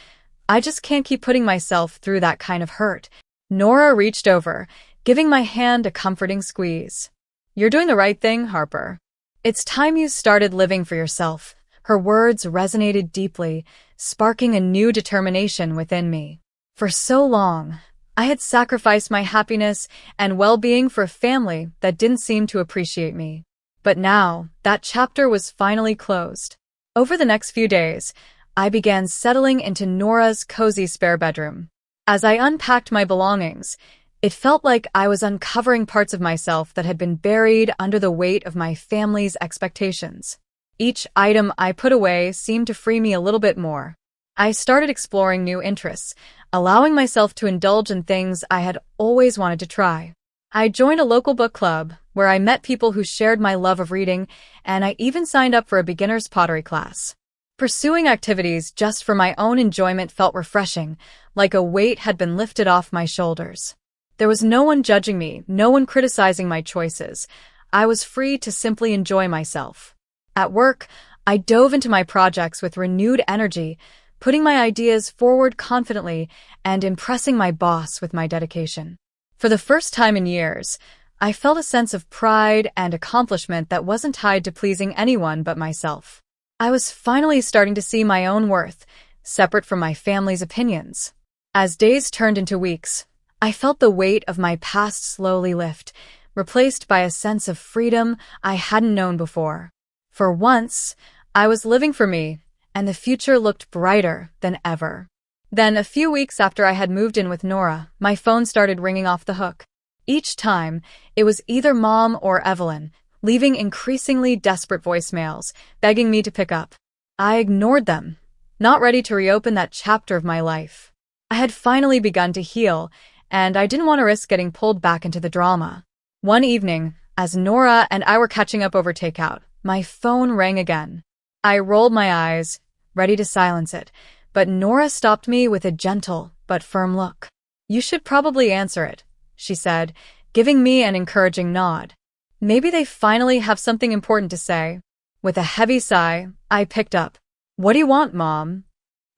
I just can't keep putting myself through that kind of hurt." Nora reached over, giving my hand a comforting squeeze. "You're doing the right thing, Harper. It's time you started living for yourself." Her words resonated deeply, sparking a new determination within me. For so long, I had sacrificed my happiness and well-being for a family that didn't seem to appreciate me. But now, that chapter was finally closed. Over the next few days, I began settling into Nora's cozy spare bedroom. As I unpacked my belongings, it felt like I was uncovering parts of myself that had been buried under the weight of my family's expectations. Each item I put away seemed to free me a little bit more. I started exploring new interests, allowing myself to indulge in things I had always wanted to try. I joined a local book club, where I met people who shared my love of reading, and I even signed up for a beginner's pottery class. Pursuing activities just for my own enjoyment felt refreshing, like a weight had been lifted off my shoulders. There was no one judging me, no one criticizing my choices. I was free to simply enjoy myself. At work, I dove into my projects with renewed energy, putting my ideas forward confidently and impressing my boss with my dedication. For the first time in years, I felt a sense of pride and accomplishment that wasn't tied to pleasing anyone but myself. I was finally starting to see my own worth, separate from my family's opinions. As days turned into weeks, I felt the weight of my past slowly lift, replaced by a sense of freedom I hadn't known before. For once, I was living for me, and the future looked brighter than ever. Then, a few weeks after I had moved in with Nora, my phone started ringing off the hook. Each time, it was either Mom or Evelyn, leaving increasingly desperate voicemails, begging me to pick up. I ignored them, not ready to reopen that chapter of my life. I had finally begun to heal, and I didn't want to risk getting pulled back into the drama. One evening, as Nora and I were catching up over takeout, my phone rang again. I rolled my eyes, ready to silence it, but Nora stopped me with a gentle but firm look. "You should probably answer it," she said, giving me an encouraging nod. Maybe they finally have something important to say. With a heavy sigh, I picked up. "What do you want, Mom?"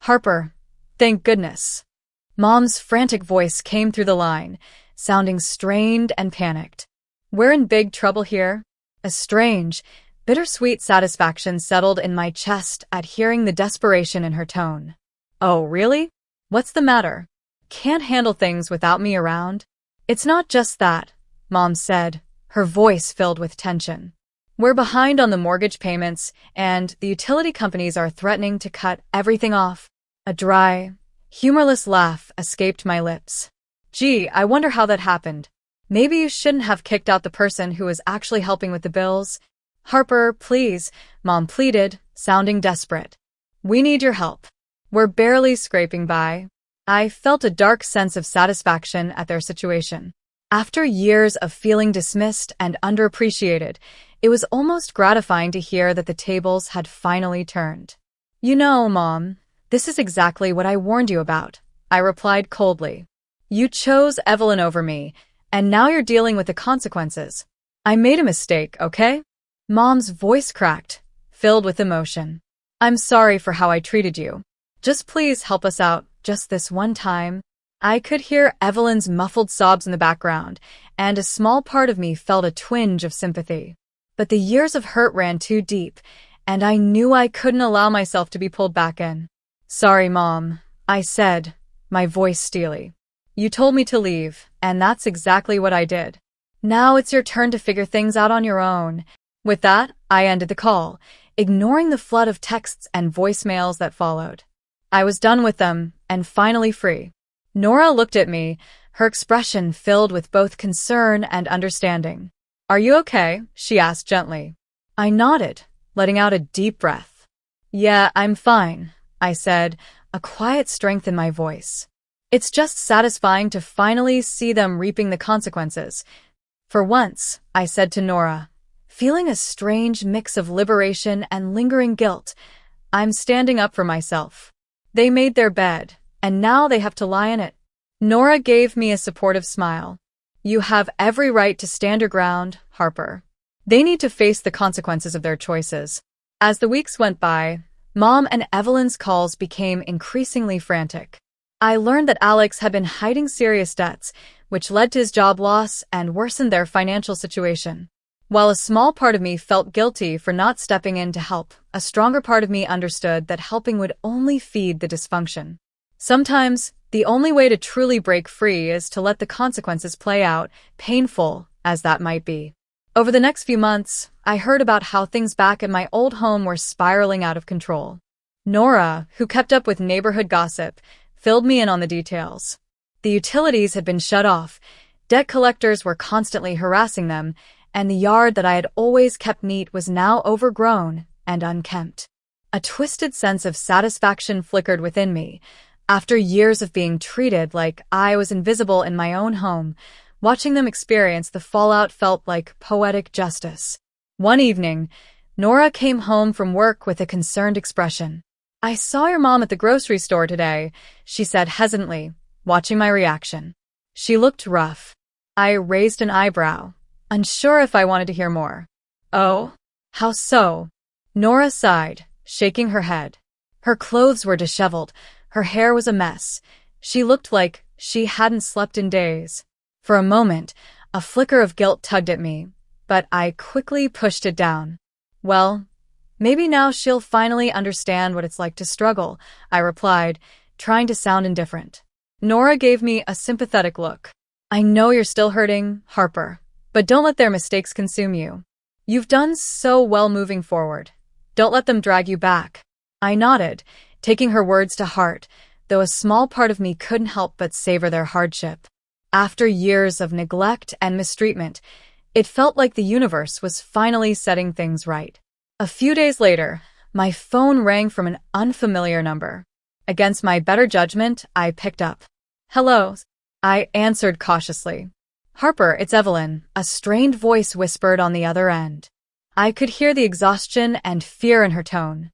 "Harper, thank goodness." Mom's frantic voice came through the line, sounding strained and panicked. "We're in big trouble here." A strange, bittersweet satisfaction settled in my chest at hearing the desperation in her tone. "Oh, really? What's the matter? Can't handle things without me around?" "It's not just that," Mom said, her voice filled with tension. We're behind on the mortgage payments, and the utility companies are threatening to cut everything off. A dry, humorless laugh escaped my lips. Gee, I wonder how that happened. Maybe you shouldn't have kicked out the person who was actually helping with the bills. Harper, please, Mom pleaded, sounding desperate. We need your help. We're barely scraping by. I felt a dark sense of satisfaction at their situation. After years of feeling dismissed and underappreciated, it was almost gratifying to hear that the tables had finally turned. You know, Mom, this is exactly what I warned you about, I replied coldly. You chose Evelyn over me, and now you're dealing with the consequences. I made a mistake, okay? Mom's voice cracked, filled with emotion. I'm sorry for how I treated you. Just please help us out, just this one time. I could hear Evelyn's muffled sobs in the background, and a small part of me felt a twinge of sympathy. But the years of hurt ran too deep, and I knew I couldn't allow myself to be pulled back in. Sorry, Mom, I said, my voice steely. You told me to leave, and that's exactly what I did. Now it's your turn to figure things out on your own. With that, I ended the call, ignoring the flood of texts and voicemails that followed. I was done with them, and finally free. Nora looked at me, her expression filled with both concern and understanding. Are you okay? She asked gently. I nodded, letting out a deep breath. Yeah, I'm fine, I said, a quiet strength in my voice. It's just satisfying to finally see them reaping the consequences. For once, I said to Nora, feeling a strange mix of liberation and lingering guilt, I'm standing up for myself. They made their bed, and now they have to lie in it. Nora gave me a supportive smile. You have every right to stand your ground, Harper. They need to face the consequences of their choices. As the weeks went by, Mom and Evelyn's calls became increasingly frantic. I learned that Alex had been hiding serious debts, which led to his job loss and worsened their financial situation. While a small part of me felt guilty for not stepping in to help, a stronger part of me understood that helping would only feed the dysfunction. Sometimes, the only way to truly break free is to let the consequences play out, painful as that might be. Over the next few months, I heard about how things back at my old home were spiraling out of control. Nora, who kept up with neighborhood gossip, filled me in on the details. The utilities had been shut off, debt collectors were constantly harassing them, and the yard that I had always kept neat was now overgrown and unkempt. A twisted sense of satisfaction flickered within me. After years of being treated like I was invisible in my own home, watching them experience the fallout felt like poetic justice. One evening, Nora came home from work with a concerned expression. I saw your mom at the grocery store today, she said hesitantly, watching my reaction. She looked rough. I raised an eyebrow, unsure if I wanted to hear more. Oh? How so? Nora sighed, shaking her head. Her clothes were disheveled, her hair was a mess. She looked like she hadn't slept in days. For a moment, a flicker of guilt tugged at me, but I quickly pushed it down. Well, maybe now she'll finally understand what it's like to struggle, I replied, trying to sound indifferent. Nora gave me a sympathetic look. I know you're still hurting, Harper, but don't let their mistakes consume you. You've done so well moving forward. Don't let them drag you back. I nodded, taking her words to heart, though a small part of me couldn't help but savor their hardship. After years of neglect and mistreatment, it felt like the universe was finally setting things right. A few days later, my phone rang from an unfamiliar number. Against my better judgment, I picked up. Hello, I answered cautiously. Harper, it's Evelyn, a strained voice whispered on the other end. I could hear the exhaustion and fear in her tone.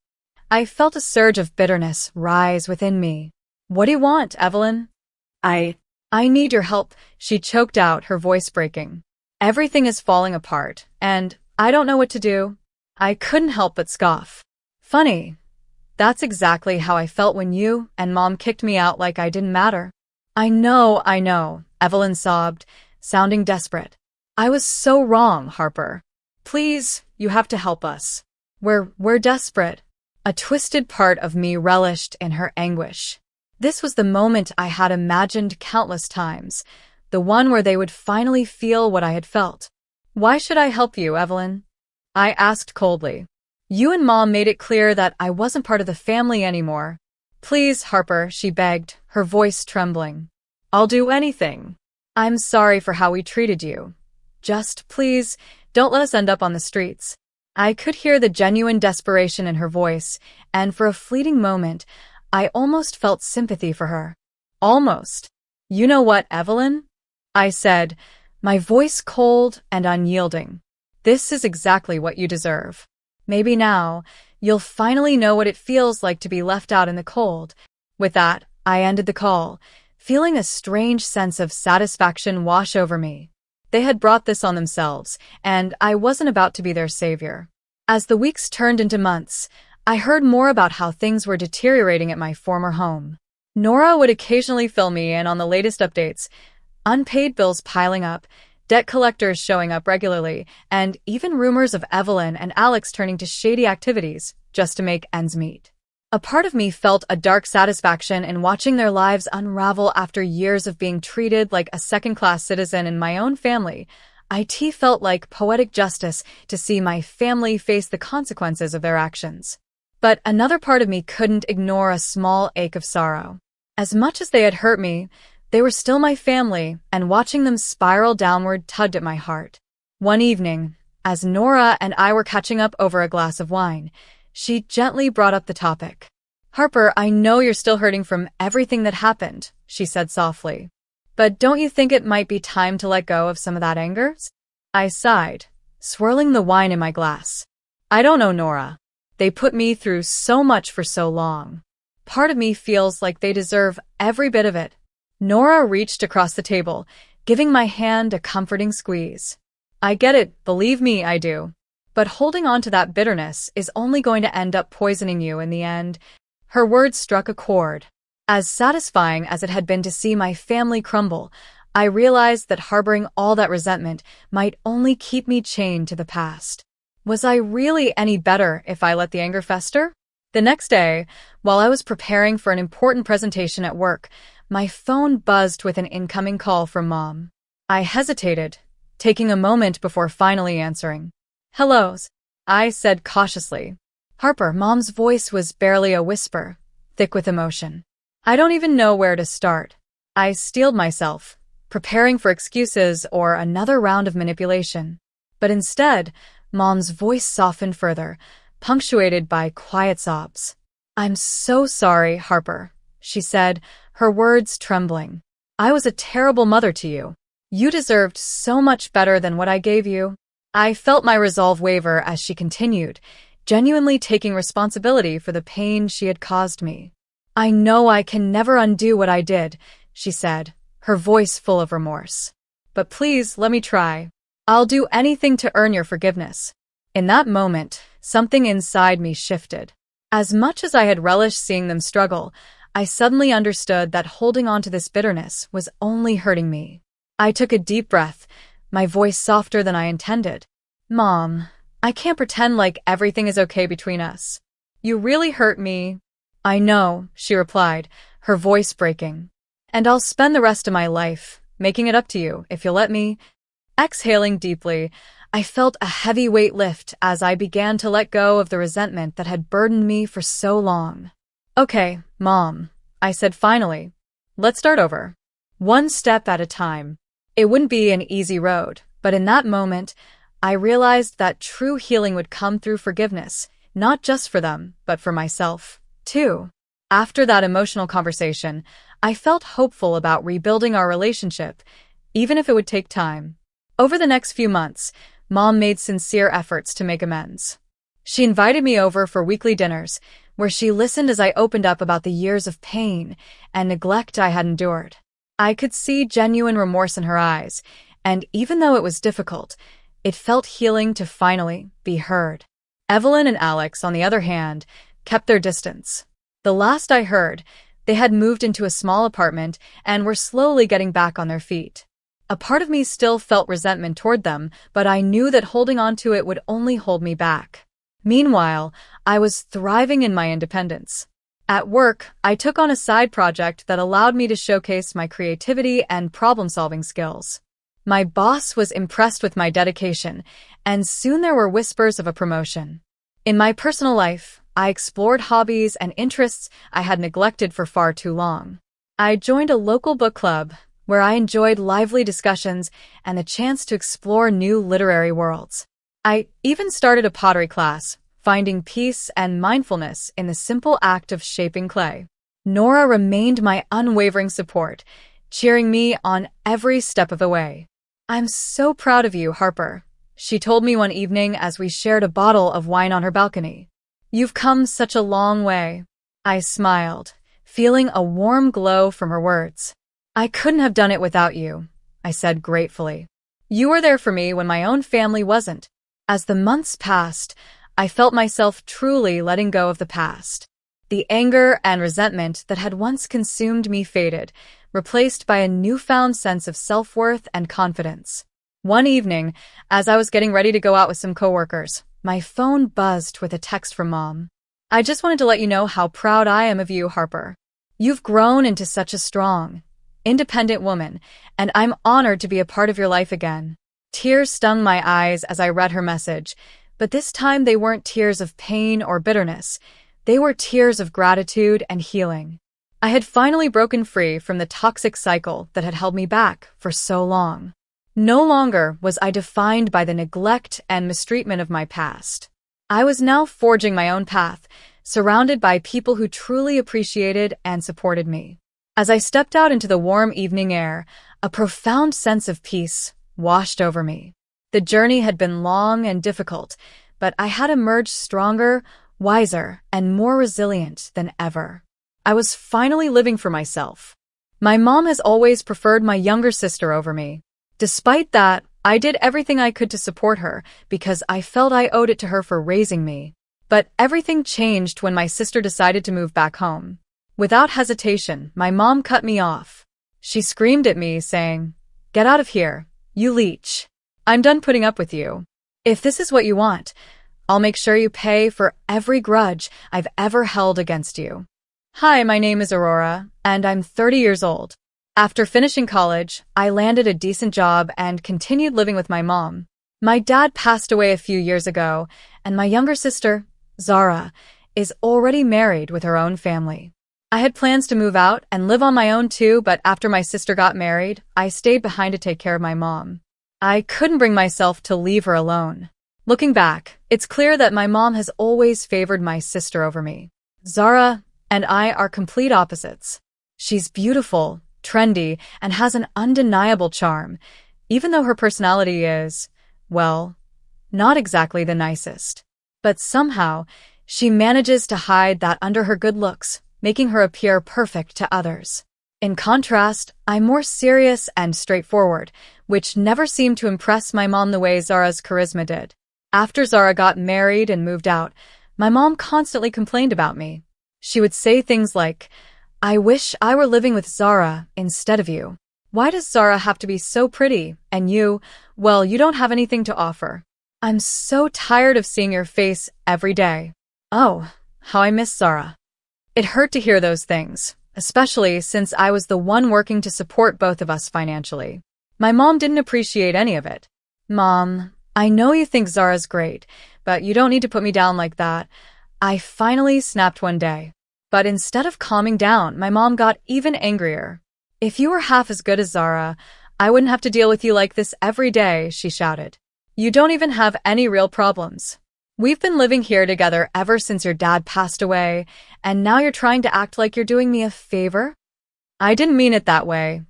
I felt a surge of bitterness rise within me. What do you want, Evelyn? I need your help, she choked out, her voice breaking. Everything is falling apart, and I don't know what to do. I couldn't help but scoff. Funny. That's exactly how I felt when you and Mom kicked me out like I didn't matter. I know, Evelyn sobbed, sounding desperate. I was so wrong, Harper. Please, you have to help us. We're desperate. A twisted part of me relished in her anguish. This was the moment I had imagined countless times, the one where they would finally feel what I had felt. Why should I help you, Evelyn? I asked coldly. You and Mom made it clear that I wasn't part of the family anymore. Please, Harper, she begged, her voice trembling. I'll do anything. I'm sorry for how we treated you. Just, please, don't let us end up on the streets. I could hear the genuine desperation in her voice, and for a fleeting moment, I almost felt sympathy for her. Almost. You know what, Evelyn? I said, my voice cold and unyielding. This is exactly what you deserve. Maybe now, you'll finally know what it feels like to be left out in the cold. With that, I ended the call, feeling a strange sense of satisfaction wash over me. They had brought this on themselves, and I wasn't about to be their savior. As the weeks turned into months, I heard more about how things were deteriorating at my former home. Nora would occasionally fill me in on the latest updates, unpaid bills piling up, debt collectors showing up regularly, and even rumors of Evelyn and Alex turning to shady activities just to make ends meet. A part of me felt a dark satisfaction in watching their lives unravel after years of being treated like a second-class citizen in my own family. It felt like poetic justice to see my family face the consequences of their actions. But another part of me couldn't ignore a small ache of sorrow. As much as they had hurt me, they were still my family, and watching them spiral downward tugged at my heart. One evening, as Nora and I were catching up over a glass of wine, she gently brought up the topic. Harper, I know you're still hurting from everything that happened, she said softly. But don't you think it might be time to let go of some of that anger? I sighed, swirling the wine in my glass. I don't know, Nora. They put me through so much for so long. Part of me feels like they deserve every bit of it. Nora reached across the table, giving my hand a comforting squeeze. I get it, believe me, I do. But holding on to that bitterness is only going to end up poisoning you in the end. Her words struck a chord. As satisfying as it had been to see my family crumble, I realized that harboring all that resentment might only keep me chained to the past. Was I really any better if I let the anger fester? The next day, while I was preparing for an important presentation at work, my phone buzzed with an incoming call from Mom. I hesitated, taking a moment before finally answering. Hello, I said cautiously. Harper, Mom's voice was barely a whisper, thick with emotion. I don't even know where to start. I steeled myself, preparing for excuses or another round of manipulation. But instead, Mom's voice softened further, punctuated by quiet sobs. I'm so sorry, Harper, she said, her words trembling. I was a terrible mother to you. You deserved so much better than what I gave you. I felt my resolve waver as she continued, genuinely taking responsibility for the pain she had caused me. I know I can never undo what I did, she said, her voice full of remorse. But please, let me try. I'll do anything to earn your forgiveness. In that moment, something inside me shifted. As much as I had relished seeing them struggle, I suddenly understood that holding on to this bitterness was only hurting me. I took a deep breath, my voice softer than I intended. Mom, I can't pretend like everything is okay between us. You really hurt me. I know, she replied, her voice breaking. And I'll spend the rest of my life making it up to you if you'll let me. Exhaling deeply, I felt a heavy weight lift as I began to let go of the resentment that had burdened me for so long. Okay, Mom, I said finally. Let's start over. One step at a time. It wouldn't be an easy road, but in that moment, I realized that true healing would come through forgiveness, not just for them, but for myself, too. After that emotional conversation, I felt hopeful about rebuilding our relationship, even if it would take time. Over the next few months, Mom made sincere efforts to make amends. She invited me over for weekly dinners, where she listened as I opened up about the years of pain and neglect I had endured. I could see genuine remorse in her eyes, and even though it was difficult, it felt healing to finally be heard. Evelyn and Alex, on the other hand, kept their distance. The last I heard, they had moved into a small apartment and were slowly getting back on their feet. A part of me still felt resentment toward them, but I knew that holding on to it would only hold me back. Meanwhile, I was thriving in my independence. At work, I took on a side project that allowed me to showcase my creativity and problem-solving skills. My boss was impressed with my dedication, and soon there were whispers of a promotion. In my personal life, I explored hobbies and interests I had neglected for far too long. I joined a local book club where I enjoyed lively discussions and the chance to explore new literary worlds. I even started a pottery class, finding peace and mindfulness in the simple act of shaping clay. Nora remained my unwavering support, cheering me on every step of the way. "I'm so proud of you, Harper," she told me one evening as we shared a bottle of wine on her balcony. "You've come such a long way." I smiled, feeling a warm glow from her words. "I couldn't have done it without you," I said gratefully. "You were there for me when my own family wasn't." As the months passed, I felt myself truly letting go of the past. The anger and resentment that had once consumed me faded, replaced by a newfound sense of self-worth and confidence. One evening, as I was getting ready to go out with some coworkers, my phone buzzed with a text from Mom. "I just wanted to let you know how proud I am of you, Harper. You've grown into such a strong, independent woman, and I'm honored to be a part of your life again." Tears stung my eyes as I read her message, but this time they weren't tears of pain or bitterness. They were tears of gratitude and healing. I had finally broken free from the toxic cycle that had held me back for so long. No longer was I defined by the neglect and mistreatment of my past. I was now forging my own path, surrounded by people who truly appreciated and supported me. As I stepped out into the warm evening air, a profound sense of peace washed over me. The journey had been long and difficult, but I had emerged stronger, wiser, and more resilient than ever. I was finally living for myself. My mom has always preferred my younger sister over me. Despite that, I did everything I could to support her because I felt I owed it to her for raising me. But everything changed when my sister decided to move back home. Without hesitation, my mom cut me off. She screamed at me, saying, "Get out of here, you leech. I'm done putting up with you. If this is what you want, I'll make sure you pay for every grudge I've ever held against you." Hi, my name is Aurora, and I'm 30 years old. After finishing college, I landed a decent job and continued living with my mom. My dad passed away a few years ago, and my younger sister, Zara, is already married with her own family. I had plans to move out and live on my own too, but after my sister got married, I stayed behind to take care of my mom. I couldn't bring myself to leave her alone. Looking back, it's clear that my mom has always favored my sister over me. Zara and I are complete opposites. She's beautiful, trendy, and has an undeniable charm, even though her personality is, well, not exactly the nicest. But somehow, she manages to hide that under her good looks, making her appear perfect to others. In contrast, I'm more serious and straightforward, which never seemed to impress my mom the way Zara's charisma did. After Zara got married and moved out, my mom constantly complained about me. She would say things like, "I wish I were living with Zara instead of you. Why does Zara have to be so pretty, and you, well, you don't have anything to offer? I'm so tired of seeing your face every day." Oh, how I miss Zara. It hurt to hear those things, especially since I was the one working to support both of us financially. My mom didn't appreciate any of it. "Mom, I know you think Zara's great, but you don't need to put me down like that." I finally snapped one day. But instead of calming down, my mom got even angrier. "If you were half as good as Zara, I wouldn't have to deal with you like this every day," she shouted. "You don't even have any real problems. We've been living here together ever since your dad passed away, and now you're trying to act like you're doing me a favor?" I didn't mean it that way.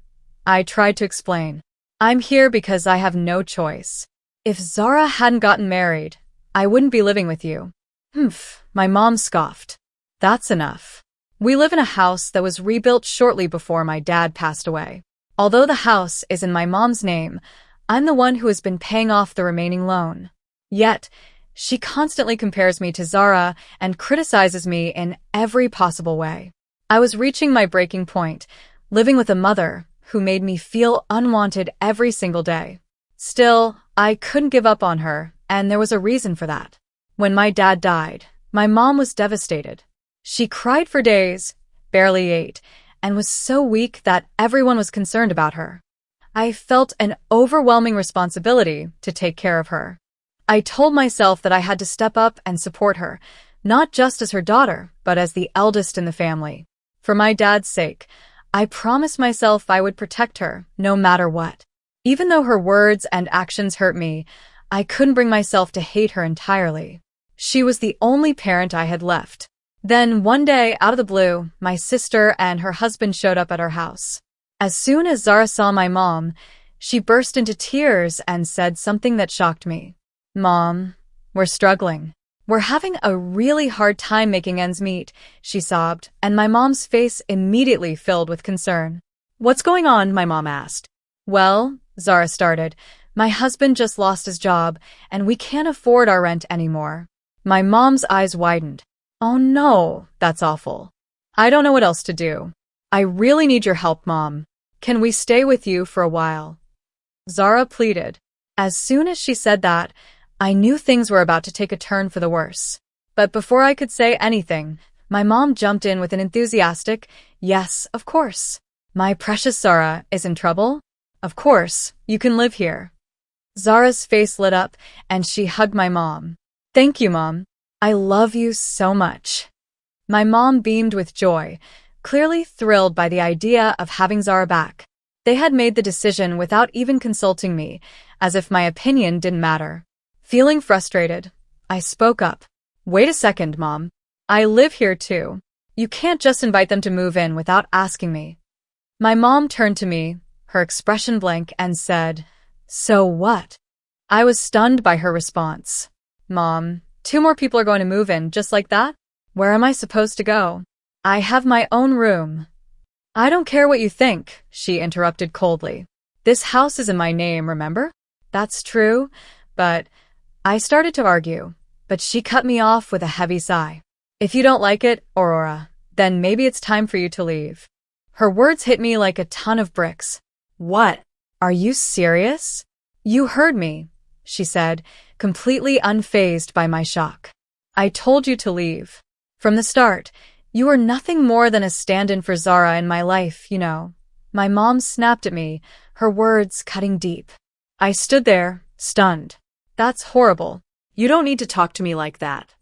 I tried to explain. "I'm here because I have no choice. If Zara hadn't gotten married, I wouldn't be living with you." "Humph," my mom scoffed. "That's enough. We live in a house that was rebuilt shortly before my dad passed away. Although the house is in my mom's name, I'm the one who has been paying off the remaining loan. Yet, she constantly compares me to Zara and criticizes me in every possible way. I was reaching my breaking point, living with a mother who made me feel unwanted every single day. Still, I couldn't give up on her, and there was a reason for that. When my dad died, my mom was devastated. She cried for days, barely ate, and was so weak that everyone was concerned about her. I felt an overwhelming responsibility to take care of her. I told myself that I had to step up and support her, not just as her daughter, but as the eldest in the family. For my dad's sake, I promised myself I would protect her, no matter what. Even though her words and actions hurt me, I couldn't bring myself to hate her entirely. She was the only parent I had left. Then, one day, out of the blue, my sister and her husband showed up at our house. As soon as Zara saw my mom, she burst into tears and said something that shocked me. "Mom, we're struggling. We're having a really hard time making ends meet," she sobbed, and my mom's face immediately filled with concern. "What's going on?" my mom asked. "Well," Zara started, "my husband just lost his job, and we can't afford our rent anymore." My mom's eyes widened. "Oh no, that's awful. I don't know what else to do. I really need your help, Mom. Can we stay with you for a while?" Zara pleaded. As soon as she said that, I knew things were about to take a turn for the worse. But before I could say anything, my mom jumped in with an enthusiastic, "Yes, of course. My precious Zara is in trouble? Of course, you can live here." Zara's face lit up, and she hugged my mom. "Thank you, Mom. I love you so much." My mom beamed with joy, clearly thrilled by the idea of having Zara back. They had made the decision without even consulting me, as if my opinion didn't matter. Feeling frustrated, I spoke up. "Wait a second, Mom. I live here too. You can't just invite them to move in without asking me." My mom turned to me, her expression blank, and said, "So what?" I was stunned by her response. "Mom, 2 more people are going to move in just like that? Where am I supposed to go? I have my own room." "I don't care what you think," she interrupted coldly. "This house is in my name, remember?" "That's true, but—" I started to argue, but she cut me off with a heavy sigh. "If you don't like it, Aurora, then maybe it's time for you to leave." Her words hit me like a ton of bricks. "What? Are you serious?" "You heard me," she said, completely unfazed by my shock. "I told you to leave. From the start, you were nothing more than a stand-in for Zara in my life, you know." My mom snapped at me, her words cutting deep. I stood there, stunned. "That's horrible. You don't need to talk to me like that.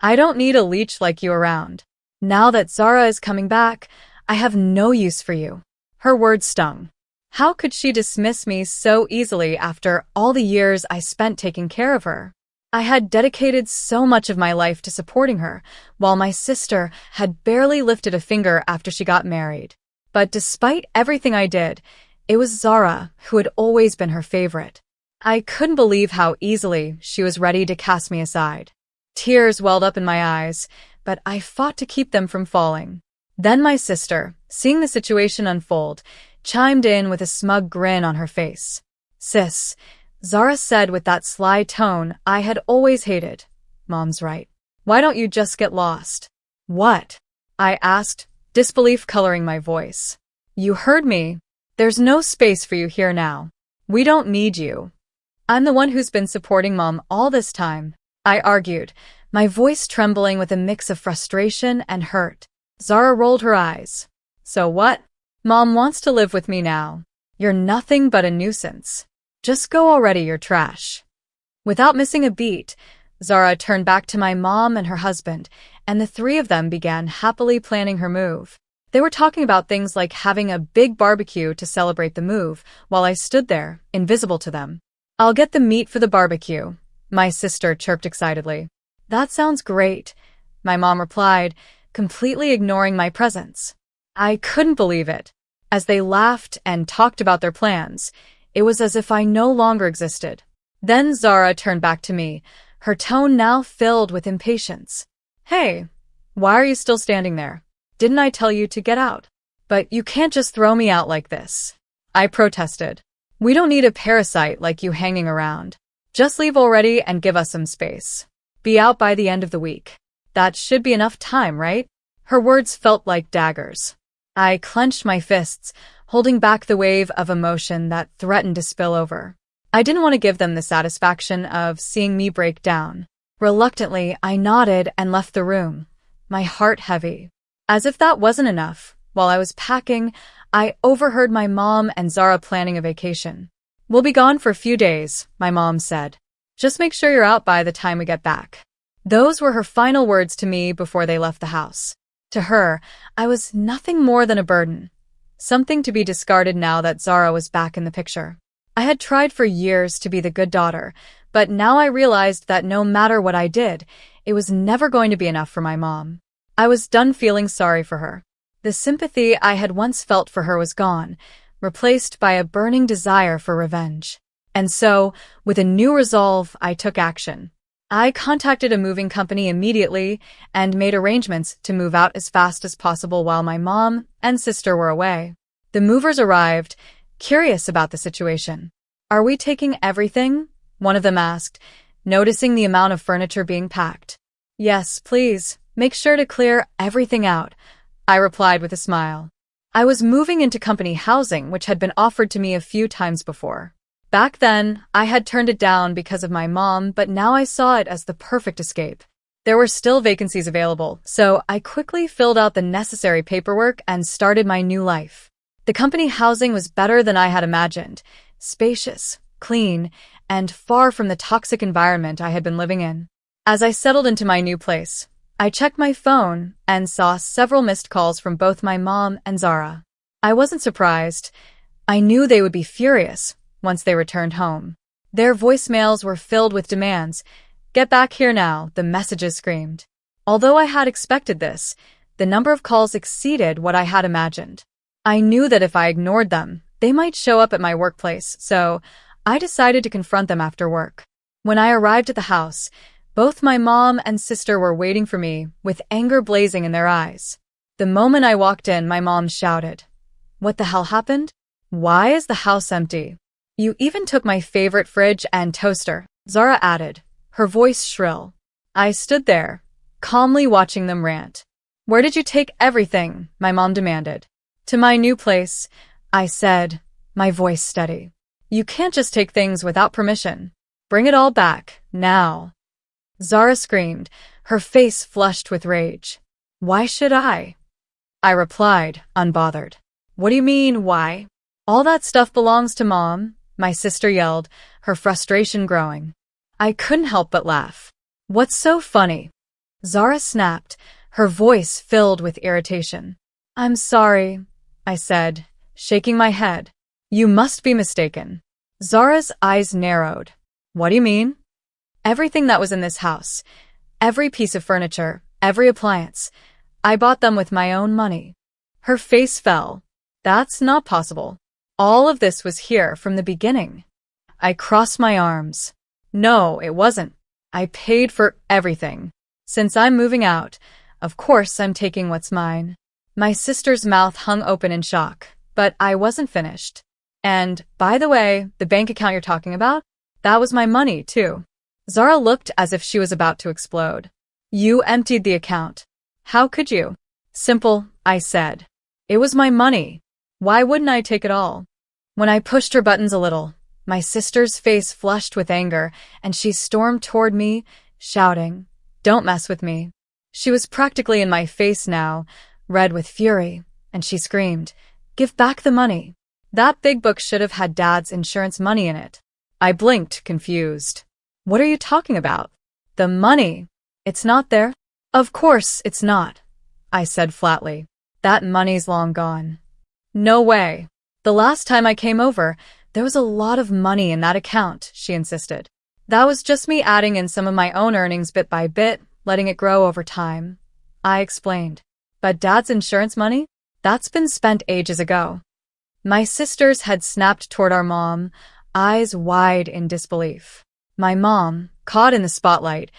I don't need a leech like you around. Now that Zara is coming back, I have no use for you." Her words stung. How could she dismiss me so easily after all the years I spent taking care of her? I had dedicated so much of my life to supporting her, while my sister had barely lifted a finger after she got married. But despite everything I did, it was Zara who had always been her favorite. I couldn't believe how easily she was ready to cast me aside. Tears welled up in my eyes, but I fought to keep them from falling. Then my sister, seeing the situation unfold, chimed in with a smug grin on her face. "Sis," Zara said with that sly tone I had always hated. "Mom's right. Why don't you just get lost?" "What?" I asked, disbelief coloring my voice. "You heard me. There's no space for you here now. We don't need you." "I'm the one who's been supporting Mom all this time," I argued, my voice trembling with a mix of frustration and hurt. Zara rolled her eyes. "So what? Mom wants to live with me now. You're nothing but a nuisance. Just go already, you're trash." Without missing a beat, Zara turned back to my mom and her husband, and the 3 of them began happily planning her move. They were talking about things like having a big barbecue to celebrate the move, while I stood there, invisible to them. "I'll get the meat for the barbecue," my sister chirped excitedly. "That sounds great," my mom replied, completely ignoring my presence. I couldn't believe it. As they laughed and talked about their plans, it was as if I no longer existed. Then Zara turned back to me, her tone now filled with impatience. "Hey, why are you still standing there? Didn't I tell you to get out?" "But you can't just throw me out like this," I protested. "We don't need a parasite like you hanging around. Just leave already and give us some space. Be out by the end of the week. That should be enough time, right?" Her words felt like daggers. I clenched my fists, holding back the wave of emotion that threatened to spill over. I didn't want to give them the satisfaction of seeing me break down. Reluctantly, I nodded and left the room, my heart heavy. As if that wasn't enough, while I was packing, I overheard my mom and Zara planning a vacation. "We'll be gone for a few days," my mom said. "Just make sure you're out by the time we get back." Those were her final words to me before they left the house. To her, I was nothing more than a burden, something to be discarded now that Zara was back in the picture. I had tried for years to be the good daughter, but now I realized that no matter what I did, it was never going to be enough for my mom. I was done feeling sorry for her. The sympathy I had once felt for her was gone, replaced by a burning desire for revenge. And so, with a new resolve, I took action. I contacted a moving company immediately and made arrangements to move out as fast as possible while my mom and sister were away. The movers arrived, curious about the situation. "Are we taking everything?" one of them asked, noticing the amount of furniture being packed. "Yes, please, make sure to clear everything out," I replied with a smile. I was moving into company housing, which had been offered to me a few times before. Back then, I had turned it down because of my mom, but now I saw it as the perfect escape. There were still vacancies available, so I quickly filled out the necessary paperwork and started my new life. The company housing was better than I had imagined, spacious, clean, and far from the toxic environment I had been living in. As I settled into my new place, I checked my phone and saw several missed calls from both my mom and Zara. I wasn't surprised. I knew they would be furious once they returned home. Their voicemails were filled with demands. "Get back here now," the messages screamed. Although I had expected this, the number of calls exceeded what I had imagined. I knew that if I ignored them, they might show up at my workplace, so I decided to confront them after work. When I arrived at the house, both my mom and sister were waiting for me, with anger blazing in their eyes. The moment I walked in, my mom shouted, "What the hell happened? Why is the house empty? You even took my favorite fridge and toaster," Zara added, her voice shrill. I stood there, calmly watching them rant. "Where did you take everything?" my mom demanded. "To my new place," I said, my voice steady. "You can't just take things without permission. Bring it all back, now." Zara screamed, her face flushed with rage. "Why should I?" I replied, unbothered. "What do you mean, why? All that stuff belongs to Mom," my sister yelled, her frustration growing. I couldn't help but laugh. "What's so funny?" Zara snapped, her voice filled with irritation. "I'm sorry," I said, shaking my head. "You must be mistaken." Zara's eyes narrowed. "What do you mean?" "Everything that was in this house, every piece of furniture, every appliance, I bought them with my own money." Her face fell. "That's not possible. All of this was here from the beginning." I crossed my arms. "No, it wasn't. I paid for everything. Since I'm moving out, of course I'm taking what's mine." My sister's mouth hung open in shock, but I wasn't finished. "And, by the way, the bank account you're talking about? That was my money, too." Zara looked as if she was about to explode. "You emptied the account. How could you?" "Simple," I said. "It was my money. Why wouldn't I take it all?" When I pushed her buttons a little, my sister's face flushed with anger, and she stormed toward me, shouting, "Don't mess with me." She was practically in my face now, red with fury, and she screamed, "Give back the money. That big book should have had Dad's insurance money in it." I blinked, confused. "What are you talking about? The money? It's not there." "Of course it's not," I said flatly. "That money's long gone." "No way. The last time I came over, there was a lot of money in that account," she insisted. "That was just me adding in some of my own earnings bit by bit, letting it grow over time," I explained. "But Dad's insurance money? That's been spent ages ago." My sisters had snapped toward our mom, eyes wide in disbelief. My mom, caught in the spotlight,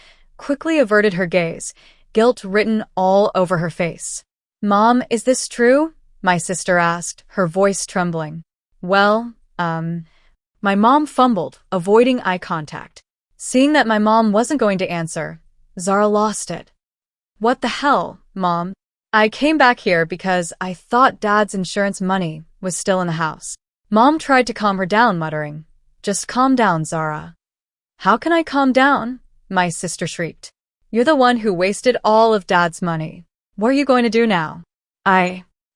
quickly averted her gaze, guilt written all over her face. "Mom, is this true?" my sister asked, her voice trembling. "Well, my mom fumbled, avoiding eye contact. Seeing that my mom wasn't going to answer, Zara lost it. "What the hell, Mom? I came back here because I thought Dad's insurance money was still in the house." Mom tried to calm her down, muttering, "Just calm down, Zara." "How can I calm down?" my sister shrieked. "You're the one who wasted all of Dad's money. What are you going to do now?"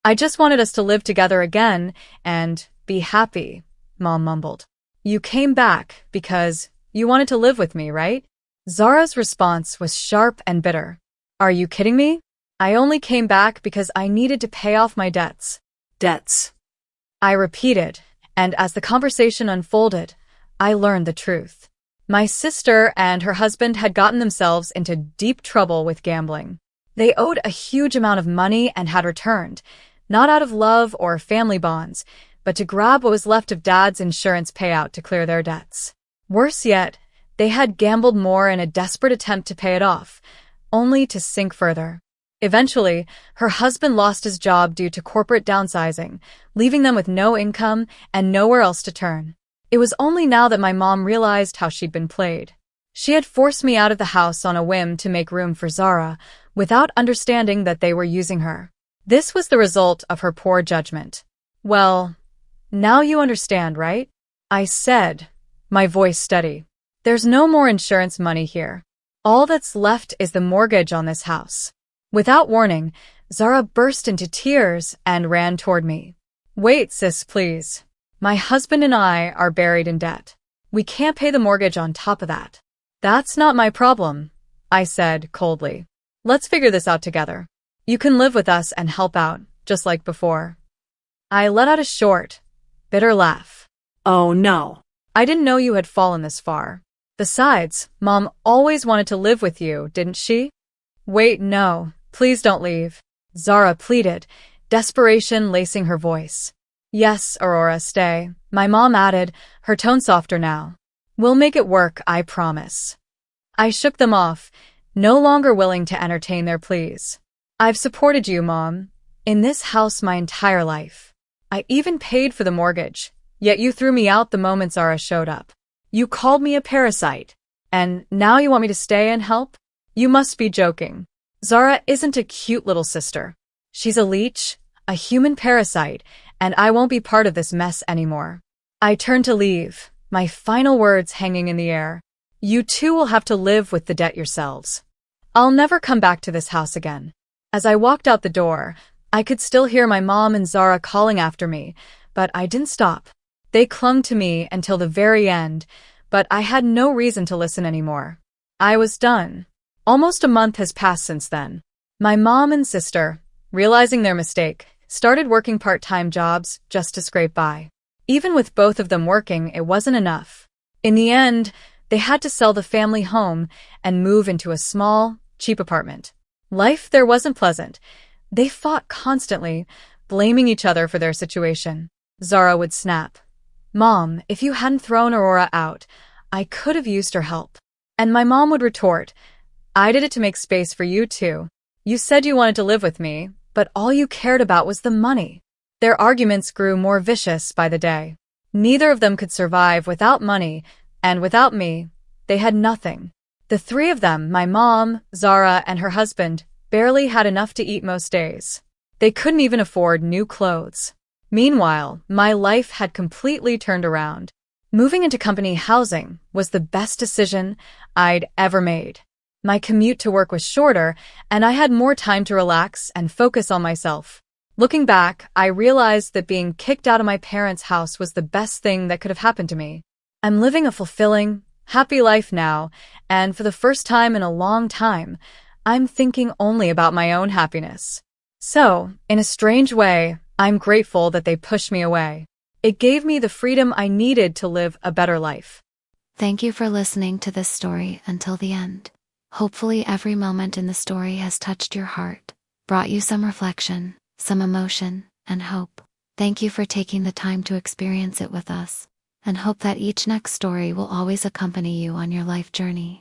I just wanted us to live together again and be happy, Mom mumbled. You came back because you wanted to live with me, right? Zara's response was sharp and bitter. Are you kidding me? I only came back because I needed to pay off my debts. Debts, I repeated, and as the conversation unfolded, I learned the truth. My sister and her husband had gotten themselves into deep trouble with gambling. They owed a huge amount of money and had returned, not out of love or family bonds, but to grab what was left of Dad's insurance payout to clear their debts. Worse yet, they had gambled more in a desperate attempt to pay it off, only to sink further. Eventually, her husband lost his job due to corporate downsizing, leaving them with no income and nowhere else to turn. It was only now that my mom realized how she'd been played. She had forced me out of the house on a whim to make room for Zara, without understanding that they were using her. This was the result of her poor judgment. Well, now you understand, right? I said, my voice steady. There's no more insurance money here. All that's left is the mortgage on this house. Without warning, Zara burst into tears and ran toward me. Wait, sis, please. My husband and I are buried in debt. We can't pay the mortgage on top of that. That's not my problem, I said coldly. Let's figure this out together. You can live with us and help out, just like before. I let out a short, bitter laugh. Oh no. I didn't know you had fallen this far. Besides, Mom always wanted to live with you, didn't she? Wait, no. Please don't leave, Zara pleaded, desperation lacing her voice. Yes, Aurora, stay, my mom added, her tone softer now. We'll make it work, I promise. I shook them off, no longer willing to entertain their pleas. I've supported you, Mom, in this house my entire life. I even paid for the mortgage, yet you threw me out the moment Zara showed up. You called me a parasite, and now you want me to stay and help? You must be joking. Zara isn't a cute little sister. She's a leech, a human parasite, and I won't be part of this mess anymore. I turned to leave, my final words hanging in the air. You two will have to live with the debt yourselves. I'll never come back to this house again. As I walked out the door, I could still hear my mom and Zara calling after me, but I didn't stop. They clung to me until the very end, but I had no reason to listen anymore. I was done. Almost a month has passed since then. My mom and sister, realizing their mistake, started working part-time jobs just to scrape by. Even with both of them working, it wasn't enough. In the end, they had to sell the family home and move into a small, cheap apartment. Life there wasn't pleasant. They fought constantly, blaming each other for their situation. Zara would snap. Mom, if you hadn't thrown Aurora out, I could have used her help. And my mom would retort, I did it to make space for you two. You said you wanted to live with me, but all you cared about was the money. Their arguments grew more vicious by the day. Neither of them could survive without money, and without me, they had nothing. The three of them, my mom, Zara, and her husband, barely had enough to eat most days. They couldn't even afford new clothes. Meanwhile, my life had completely turned around. Moving into company housing was the best decision I'd ever made. My commute to work was shorter, and I had more time to relax and focus on myself. Looking back, I realized that being kicked out of my parents' house was the best thing that could have happened to me. I'm living a fulfilling, happy life now, and for the first time in a long time, I'm thinking only about my own happiness. So, in a strange way, I'm grateful that they pushed me away. It gave me the freedom I needed to live a better life. Thank you for listening to this story until the end. Hopefully every moment in the story has touched your heart, brought you some reflection, some emotion, and hope. Thank you for taking the time to experience it with us, and hope that each next story will always accompany you on your life journey.